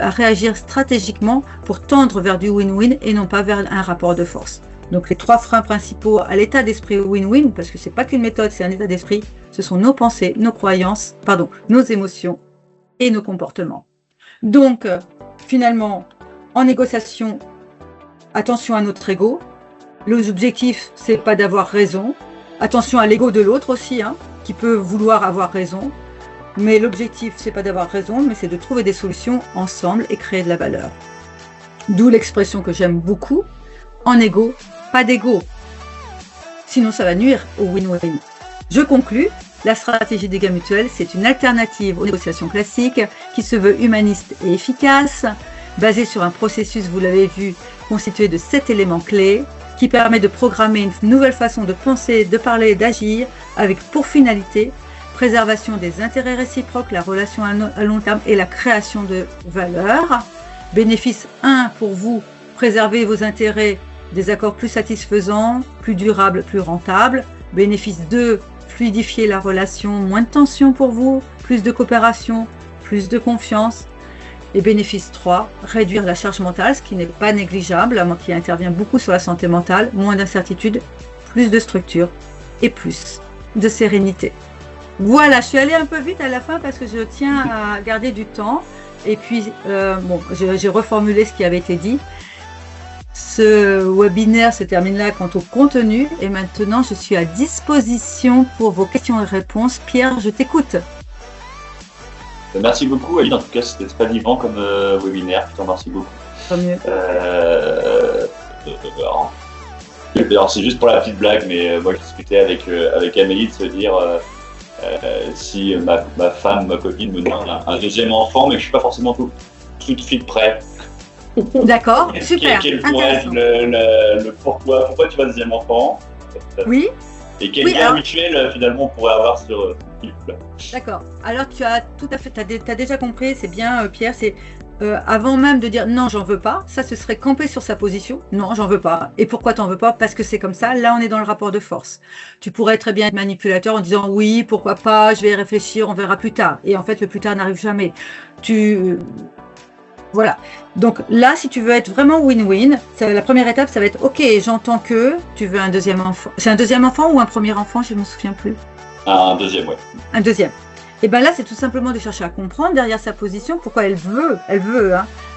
à réagir stratégiquement pour tendre vers du win-win et non pas vers un rapport de force. Donc les 3 freins principaux à l'état d'esprit win-win, parce que c'est pas qu'une méthode, c'est un état d'esprit, ce sont nos pensées, nos croyances, nos émotions et nos comportements. Donc, finalement, en négociation, attention à notre ego. L'objectif, c'est pas d'avoir raison. Attention à l'ego de l'autre aussi, qui peut vouloir avoir raison. Mais l'objectif, c'est pas d'avoir raison, mais c'est de trouver des solutions ensemble et créer de la valeur. D'où l'expression que j'aime beaucoup, en égo, pas d'ego. Sinon, ça va nuire au win-win. Je conclus. La stratégie dégâts mutuels, c'est une alternative aux négociations classiques qui se veut humaniste et efficace, basée sur un processus, vous l'avez vu, constitué de 7 éléments clés, qui permet de programmer une nouvelle façon de penser, de parler et d'agir, avec pour finalité préservation des intérêts réciproques, la relation à long terme et la création de valeur. Bénéfice 1 pour vous, préserver vos intérêts, des accords plus satisfaisants, plus durables, plus rentables. Bénéfice 2, fluidifier la relation, moins de tension pour vous, plus de coopération, plus de confiance. Et bénéfice 3, réduire la charge mentale, ce qui n'est pas négligeable, qui intervient beaucoup sur la santé mentale, moins d'incertitude, plus de structure et plus de sérénité. Voilà, je suis allée un peu vite à la fin parce que je tiens à garder du temps. Et puis, j'ai reformulé ce qui avait été dit. Ce webinaire se termine là quant au contenu et maintenant je suis à disposition pour vos questions et réponses. Pierre, je t'écoute. Merci beaucoup, Aline. En tout cas, c'était très vivant comme webinaire. Je te remercie beaucoup. Tant mieux. Alors, c'est juste pour la petite blague, mais moi je discutais avec Amélie de se dire si ma femme, ma copine me demande un deuxième enfant, mais je suis pas forcément tout de suite prêt. D'accord, super. Quel pourrait être le pourquoi tu veux un deuxième enfant? Oui. Et quel lien mutuel finalement on pourrait avoir sur couple? D'accord. Alors tu as tout à fait, t'as déjà compris, c'est bien Pierre, c'est avant même de dire non, j'en veux pas, ça ce serait camper sur sa position. Non, j'en veux pas. Et pourquoi t'en veux pas? Parce que c'est comme ça. Là, on est dans le rapport de force. Tu pourrais très bien être manipulateur en disant oui, pourquoi pas, je vais y réfléchir, on verra plus tard. Et en fait, le plus tard n'arrive jamais. Voilà. Donc là, si tu veux être vraiment win-win, la première étape, ça va être ok, j'entends que tu veux un deuxième enfant. C'est un deuxième enfant ou un premier enfant? Je ne me souviens plus. Un deuxième, ouais. Un deuxième. Et bien là, c'est tout simplement de chercher à comprendre derrière sa position pourquoi elle veut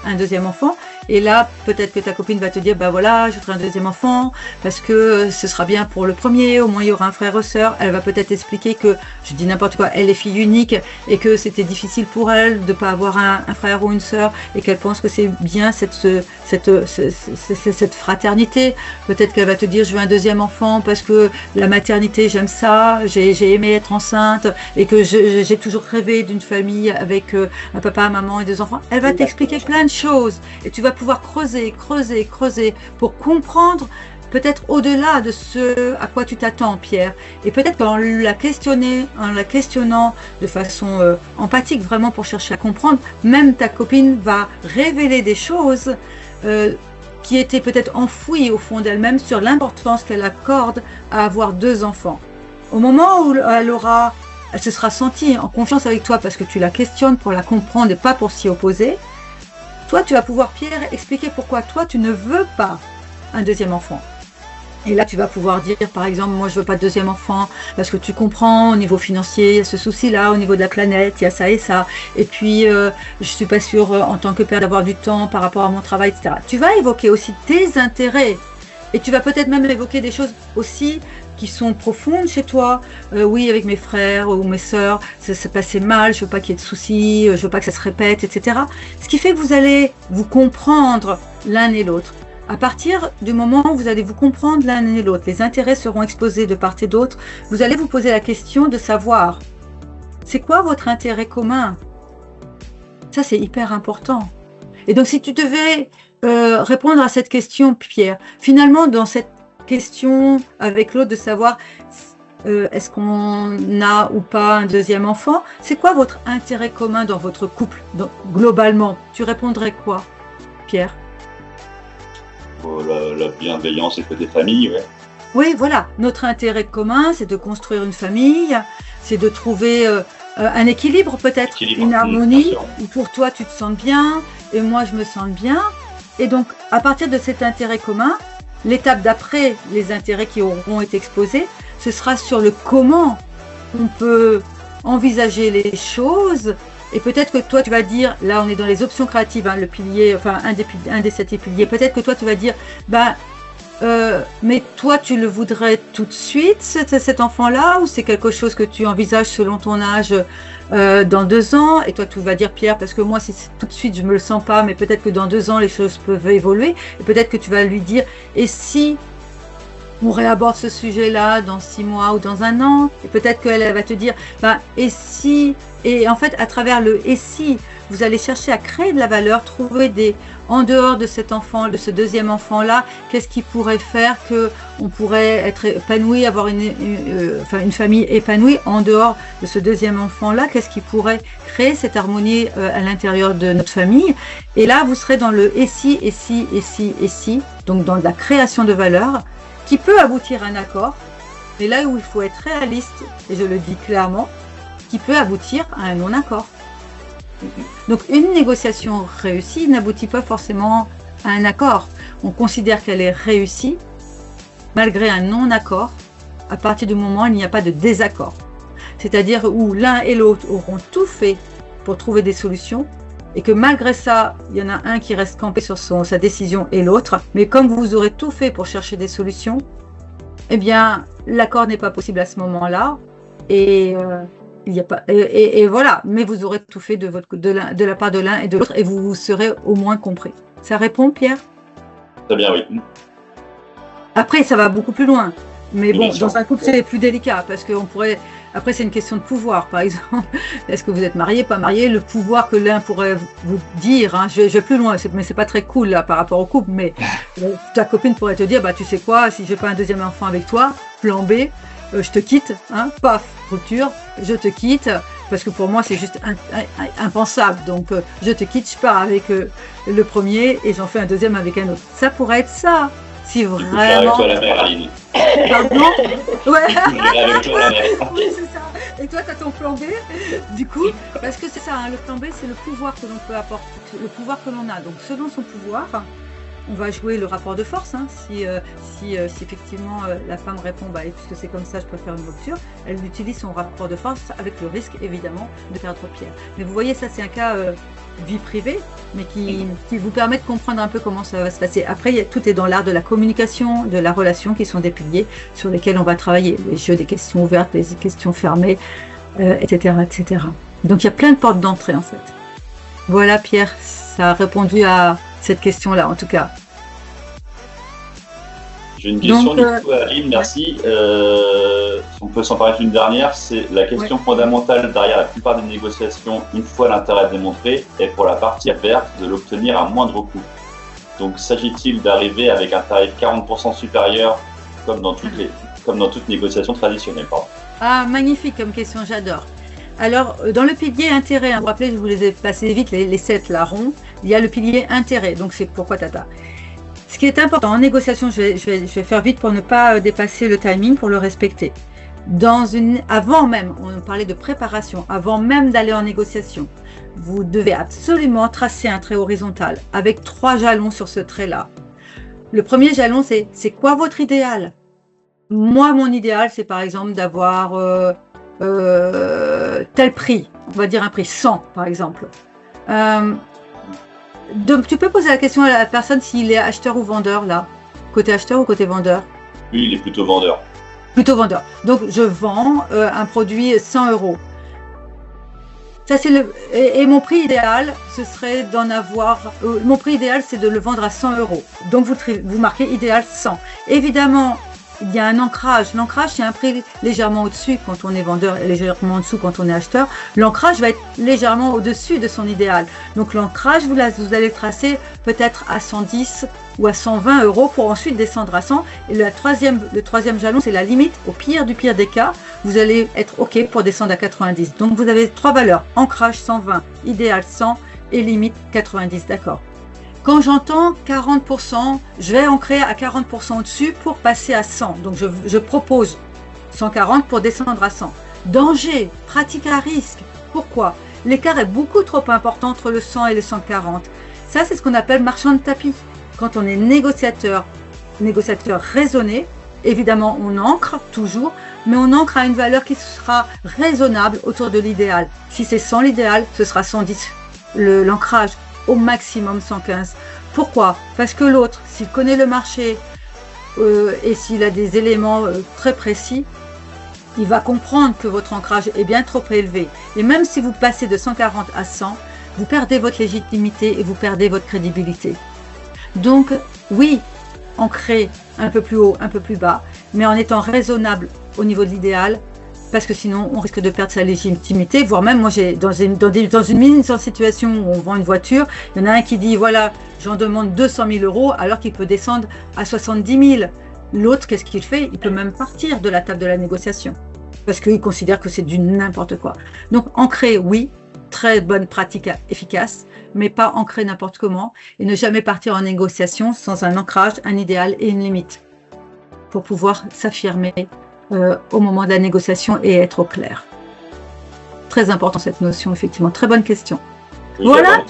un deuxième enfant. Et là, peut-être que ta copine va te dire, bah voilà, je ferai un deuxième enfant parce que ce sera bien pour le premier, au moins il y aura un frère ou sœur. Elle va peut-être expliquer que, je dis n'importe quoi, elle est fille unique et que c'était difficile pour elle de pas avoir un frère ou une sœur et qu'elle pense que c'est bien cette fraternité. Peut-être qu'elle va te dire, je veux un deuxième enfant parce que la maternité, j'aime ça, j'ai aimé être enceinte et que j'ai toujours rêvé d'une famille avec un papa, un maman et 2 enfants. Elle va t'expliquer plein de choses et tu vas pouvoir creuser pour comprendre peut-être au-delà de ce à quoi tu t'attends, Pierre. Et peut-être qu'en la questionnant de façon empathique, vraiment pour chercher à comprendre, même ta copine va révéler des choses qui étaient peut-être enfouies au fond d'elle-même sur l'importance qu'elle accorde à avoir 2 enfants. Au moment où elle se sera sentie en confiance avec toi parce que tu la questionnes pour la comprendre et pas pour s'y opposer, toi, tu vas pouvoir, Pierre, expliquer pourquoi toi, tu ne veux pas un deuxième enfant. Et là, tu vas pouvoir dire, par exemple, moi, je veux pas de deuxième enfant parce que tu comprends, au niveau financier, il y a ce souci-là, au niveau de la planète, il y a ça et ça. Et puis, je suis pas sûre, en tant que père, d'avoir du temps par rapport à mon travail, etc. Tu vas évoquer aussi tes intérêts Et tu vas peut-être même évoquer des choses aussi qui sont profondes chez toi. Oui, avec mes frères ou mes sœurs, ça s'est passé mal, je veux pas qu'il y ait de soucis, je veux pas que ça se répète, etc. Ce qui fait que vous allez vous comprendre l'un et l'autre. À partir du moment où vous allez vous comprendre l'un et l'autre, les intérêts seront exposés de part et d'autre, vous allez vous poser la question de savoir, c'est quoi votre intérêt commun? Ça, c'est hyper important. Et donc, si tu devais répondre à cette question, Pierre, finalement, dans cette question avec l'autre de savoir est-ce qu'on a ou pas un deuxième enfant, c'est quoi votre intérêt commun dans votre couple, donc, globalement? Tu répondrais quoi, Pierre? La bienveillance et le côté famille, ouais. Oui, voilà. Notre intérêt commun, c'est de construire une famille, c'est de trouver un équilibre peut-être, une harmonie, où pour toi tu te sens bien et moi je me sens bien. Et donc, à partir de cet intérêt commun, l'étape d'après, les intérêts qui auront été exposés, ce sera sur le comment on peut envisager les choses. Et peut-être que toi, tu vas dire, là on est dans les options créatives, hein, le pilier, enfin un des 7 piliers, peut-être que toi tu vas dire, mais toi tu le voudrais tout de suite, cet enfant-là, ou c'est quelque chose que tu envisages selon ton âge dans 2 ans? Et toi tu vas dire, Pierre, parce que moi si c'est tout de suite je me le sens pas, mais peut-être que dans 2 ans les choses peuvent évoluer, et peut-être que tu vas lui dire, et si on réaborde ce sujet-là dans 6 mois ou dans 1 an, et peut-être qu'elle va te dire, et si, et en fait, à travers le et si, vous allez chercher à créer de la valeur, trouver en dehors de cet enfant, de ce deuxième enfant-là, qu'est-ce qui pourrait faire qu'on pourrait être épanoui, avoir une famille épanouie en dehors de ce deuxième enfant-là, qu'est-ce qui pourrait créer cette harmonie à l'intérieur de notre famille. Et là, vous serez dans le et si, et si, et si, et si, donc dans la création de valeur, qui peut aboutir à un accord, mais là où il faut être réaliste, et je le dis clairement, qui peut aboutir à un non-accord. Donc une négociation réussie n'aboutit pas forcément à un accord. On considère qu'elle est réussie malgré un non-accord à partir du moment où il n'y a pas de désaccord. C'est-à-dire où l'un et l'autre auront tout fait pour trouver des solutions, et que malgré ça, il y en a un qui reste campé sur sa décision et l'autre. Mais comme vous aurez tout fait pour chercher des solutions, eh bien, l'accord n'est pas possible à ce moment-là. Et il n'y a pas. Et voilà. Mais vous aurez tout fait de la part de l'un et de l'autre, et vous serez au moins compris. Ça répond, Pierre? Très bien, oui. Après, ça va beaucoup plus loin. Mais bon, dans un couple, c'est plus délicat parce qu'on pourrait. Après, c'est une question de pouvoir, par exemple. Est-ce que vous êtes marié, pas marié? Le pouvoir que l'un pourrait vous dire, hein, je vais plus loin, mais c'est pas très cool là par rapport au couple. Mais ta copine pourrait te dire, tu sais quoi, si j'ai pas un deuxième enfant avec toi, plan B, je te quitte, hein, paf, rupture, je te quitte, parce que pour moi c'est juste impensable. Donc je te quitte, je pars avec le premier et j'en fais un deuxième avec un autre. Ça pourrait être ça. Si vraiment. Avec toi la mère, Aline. Pardon? Ouais. Avec toi la mère. Oui, c'est ça. Et toi, tu as ton plan B, du coup, parce que c'est ça, hein, le plan B, c'est le pouvoir que l'on peut apporter, le pouvoir que l'on a. Donc, selon son pouvoir, on va jouer le rapport de force. Hein. Si effectivement la femme répond, puisque c'est comme ça, je préfère une rupture, elle utilise son rapport de force avec le risque, évidemment, de perdre Pierre. Mais vous voyez, ça, c'est un cas vie privée, mais qui vous permet de comprendre un peu comment ça va se passer. Après, tout est dans l'art de la communication, de la relation, qui sont des piliers sur lesquels on va travailler. Les jeux des questions ouvertes, les questions fermées, etc., etc. Donc, il y a plein de portes d'entrée, en fait. Voilà, Pierre, ça a répondu à cette question-là, en tout cas. J'ai une question du coup, Aline, merci. On peut s'en parler une dernière, c'est la question fondamentale derrière la plupart des négociations, une fois l'intérêt démontré, est pour la partie adverse de l'obtenir à moindre coût. Donc s'agit-il d'arriver avec un tarif 40% supérieur comme dans toute négociation traditionnelle, pardon. Ah, magnifique comme question, j'adore. Alors, dans le pilier intérêt, vous vous rappelez, je vous les ai passés vite, les 7 là ronds, il y a le pilier intérêt, donc c'est pourquoi tata. Ce qui est important en négociation, je vais faire vite pour ne pas dépasser le timing, pour le respecter. Avant même, on parlait de préparation, avant même d'aller en négociation, vous devez absolument tracer un trait horizontal avec 3 jalons sur ce trait-là. Le premier jalon, c'est quoi votre idéal? Moi, mon idéal, c'est par exemple d'avoir tel prix, on va dire un prix 100 par exemple. Donc tu peux poser la question à la personne s'il est acheteur ou vendeur là. côté acheteur ou côté vendeur? Lui, il est plutôt vendeur. Plutôt vendeur. Donc, je vends un produit 100 €. Ça, c'est et mon prix idéal, ce serait d'en avoir. Mon prix idéal, c'est de le vendre à 100 €. Donc, vous marquez idéal 100. Évidemment, il y a un ancrage. L'ancrage, c'est un prix légèrement au-dessus quand on est vendeur et légèrement en dessous quand on est acheteur. L'ancrage va être légèrement au-dessus de son idéal. Donc, l'ancrage, vous allez le tracer peut-être à 110 ou à 120 € pour ensuite descendre à 100. Et le troisième jalon, c'est la limite. Au pire du pire des cas, vous allez être OK pour descendre à 90. Donc, vous avez 3 valeurs. Ancrage 120, idéal 100 et limite 90. D'accord. Quand j'entends 40%, je vais ancrer à 40% au-dessus pour passer à 100. Donc, je propose 140 pour descendre à 100. Danger, pratique à risque. Pourquoi? L'écart est beaucoup trop important entre le 100 et le 140. Ça, c'est ce qu'on appelle marchand de tapis. Quand on est négociateur raisonné, évidemment, on ancre toujours, mais on ancre à une valeur qui sera raisonnable autour de l'idéal. Si c'est 100 l'idéal, ce sera 110 l'ancrage, au maximum 115. Pourquoi? Parce que l'autre, s'il connaît le marché et s'il a des éléments très précis, il va comprendre que votre ancrage est bien trop élevé. Et même si vous passez de 140 à 100, vous perdez votre légitimité et vous perdez votre crédibilité. Donc, oui, ancrer un peu plus haut, un peu plus bas, mais en étant raisonnable au niveau de l'idéal, parce que sinon, on risque de perdre sa légitimité, voire même, moi, j'ai dans une mise en situation où on vend une voiture, il y en a un qui dit, voilà, j'en demande 200 000 € alors qu'il peut descendre à 70 000. L'autre, qu'est-ce qu'il fait? Il peut même partir de la table de la négociation, parce qu'il considère que c'est du n'importe quoi. Donc, ancrer, oui, très bonne pratique efficace, mais pas ancrer n'importe comment, et ne jamais partir en négociation sans un ancrage, un idéal et une limite, pour pouvoir s'affirmer au moment de la négociation et être au clair. Très important cette notion, effectivement. Très bonne question. Oui, voilà.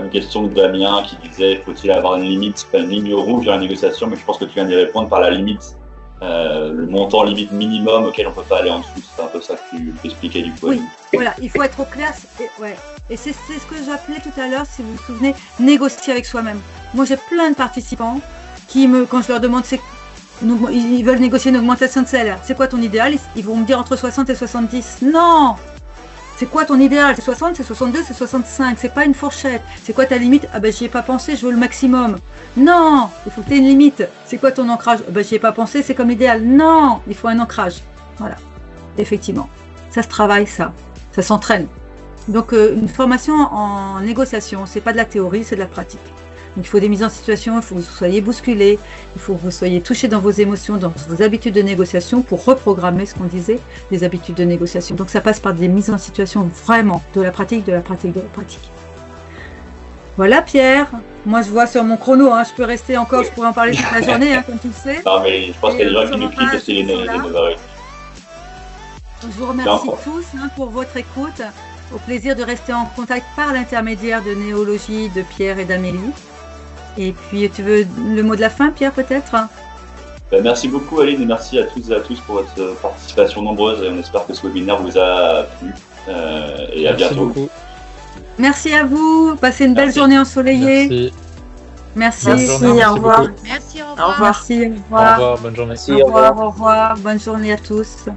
Une question de Damien qui disait, faut-il avoir une limite, une ligne rouge dans la négociation, mais je pense que tu viens d'y répondre par la limite, le montant limite minimum auquel on ne peut pas aller en dessous. C'est un peu ça que tu expliquais du coup. Oui, voilà, il faut être au clair. Et c'est ce que j'appelais tout à l'heure, si vous vous souvenez, négocier avec soi-même. Moi, j'ai plein de participants qui quand je leur demande, ils veulent négocier une augmentation de salaire. C'est quoi ton idéal? Ils vont me dire entre 60 et 70. Non! C'est quoi ton idéal? C'est 60, c'est 62, c'est 65. C'est pas une fourchette. C'est quoi ta limite? Ah ben, j'y ai pas pensé, je veux le maximum. Non! Il faut que tu aies une limite. C'est quoi ton ancrage? Ah ben, j'y ai pas pensé, c'est comme l'idéal. Non! Il faut un ancrage. Voilà. Effectivement. Ça se travaille, ça. Ça s'entraîne. Donc, une formation en négociation, c'est pas de la théorie, c'est de la pratique. Donc, il faut des mises en situation, il faut que vous soyez bousculés, il faut que vous soyez touchés dans vos émotions, dans vos habitudes de négociation pour reprogrammer ce qu'on disait, des habitudes de négociation. Donc, ça passe par des mises en situation vraiment de la pratique, de la pratique, de la pratique. Voilà, Pierre. Moi, je vois sur mon chrono, je peux rester encore, je pourrais en parler toute la journée, comme tu le sais. Non, mais je pense qu'il y a des gens qui nous quittent parce qu'il est 9h. Je vous remercie tous pour votre écoute. Au plaisir de rester en contact par l'intermédiaire de Néologie, de Pierre et d'Amélie. Et puis, tu veux le mot de la fin, Pierre, peut-être? Merci beaucoup, Aline, et merci à toutes et à tous pour votre participation nombreuse. Et on espère que ce webinaire vous a plu. Et à bientôt. Beaucoup. Merci à vous. Passez une belle journée ensoleillée. Merci. Au revoir. Merci, au revoir. Merci, au revoir. Au revoir, bonne journée. Au revoir, bonne journée à tous.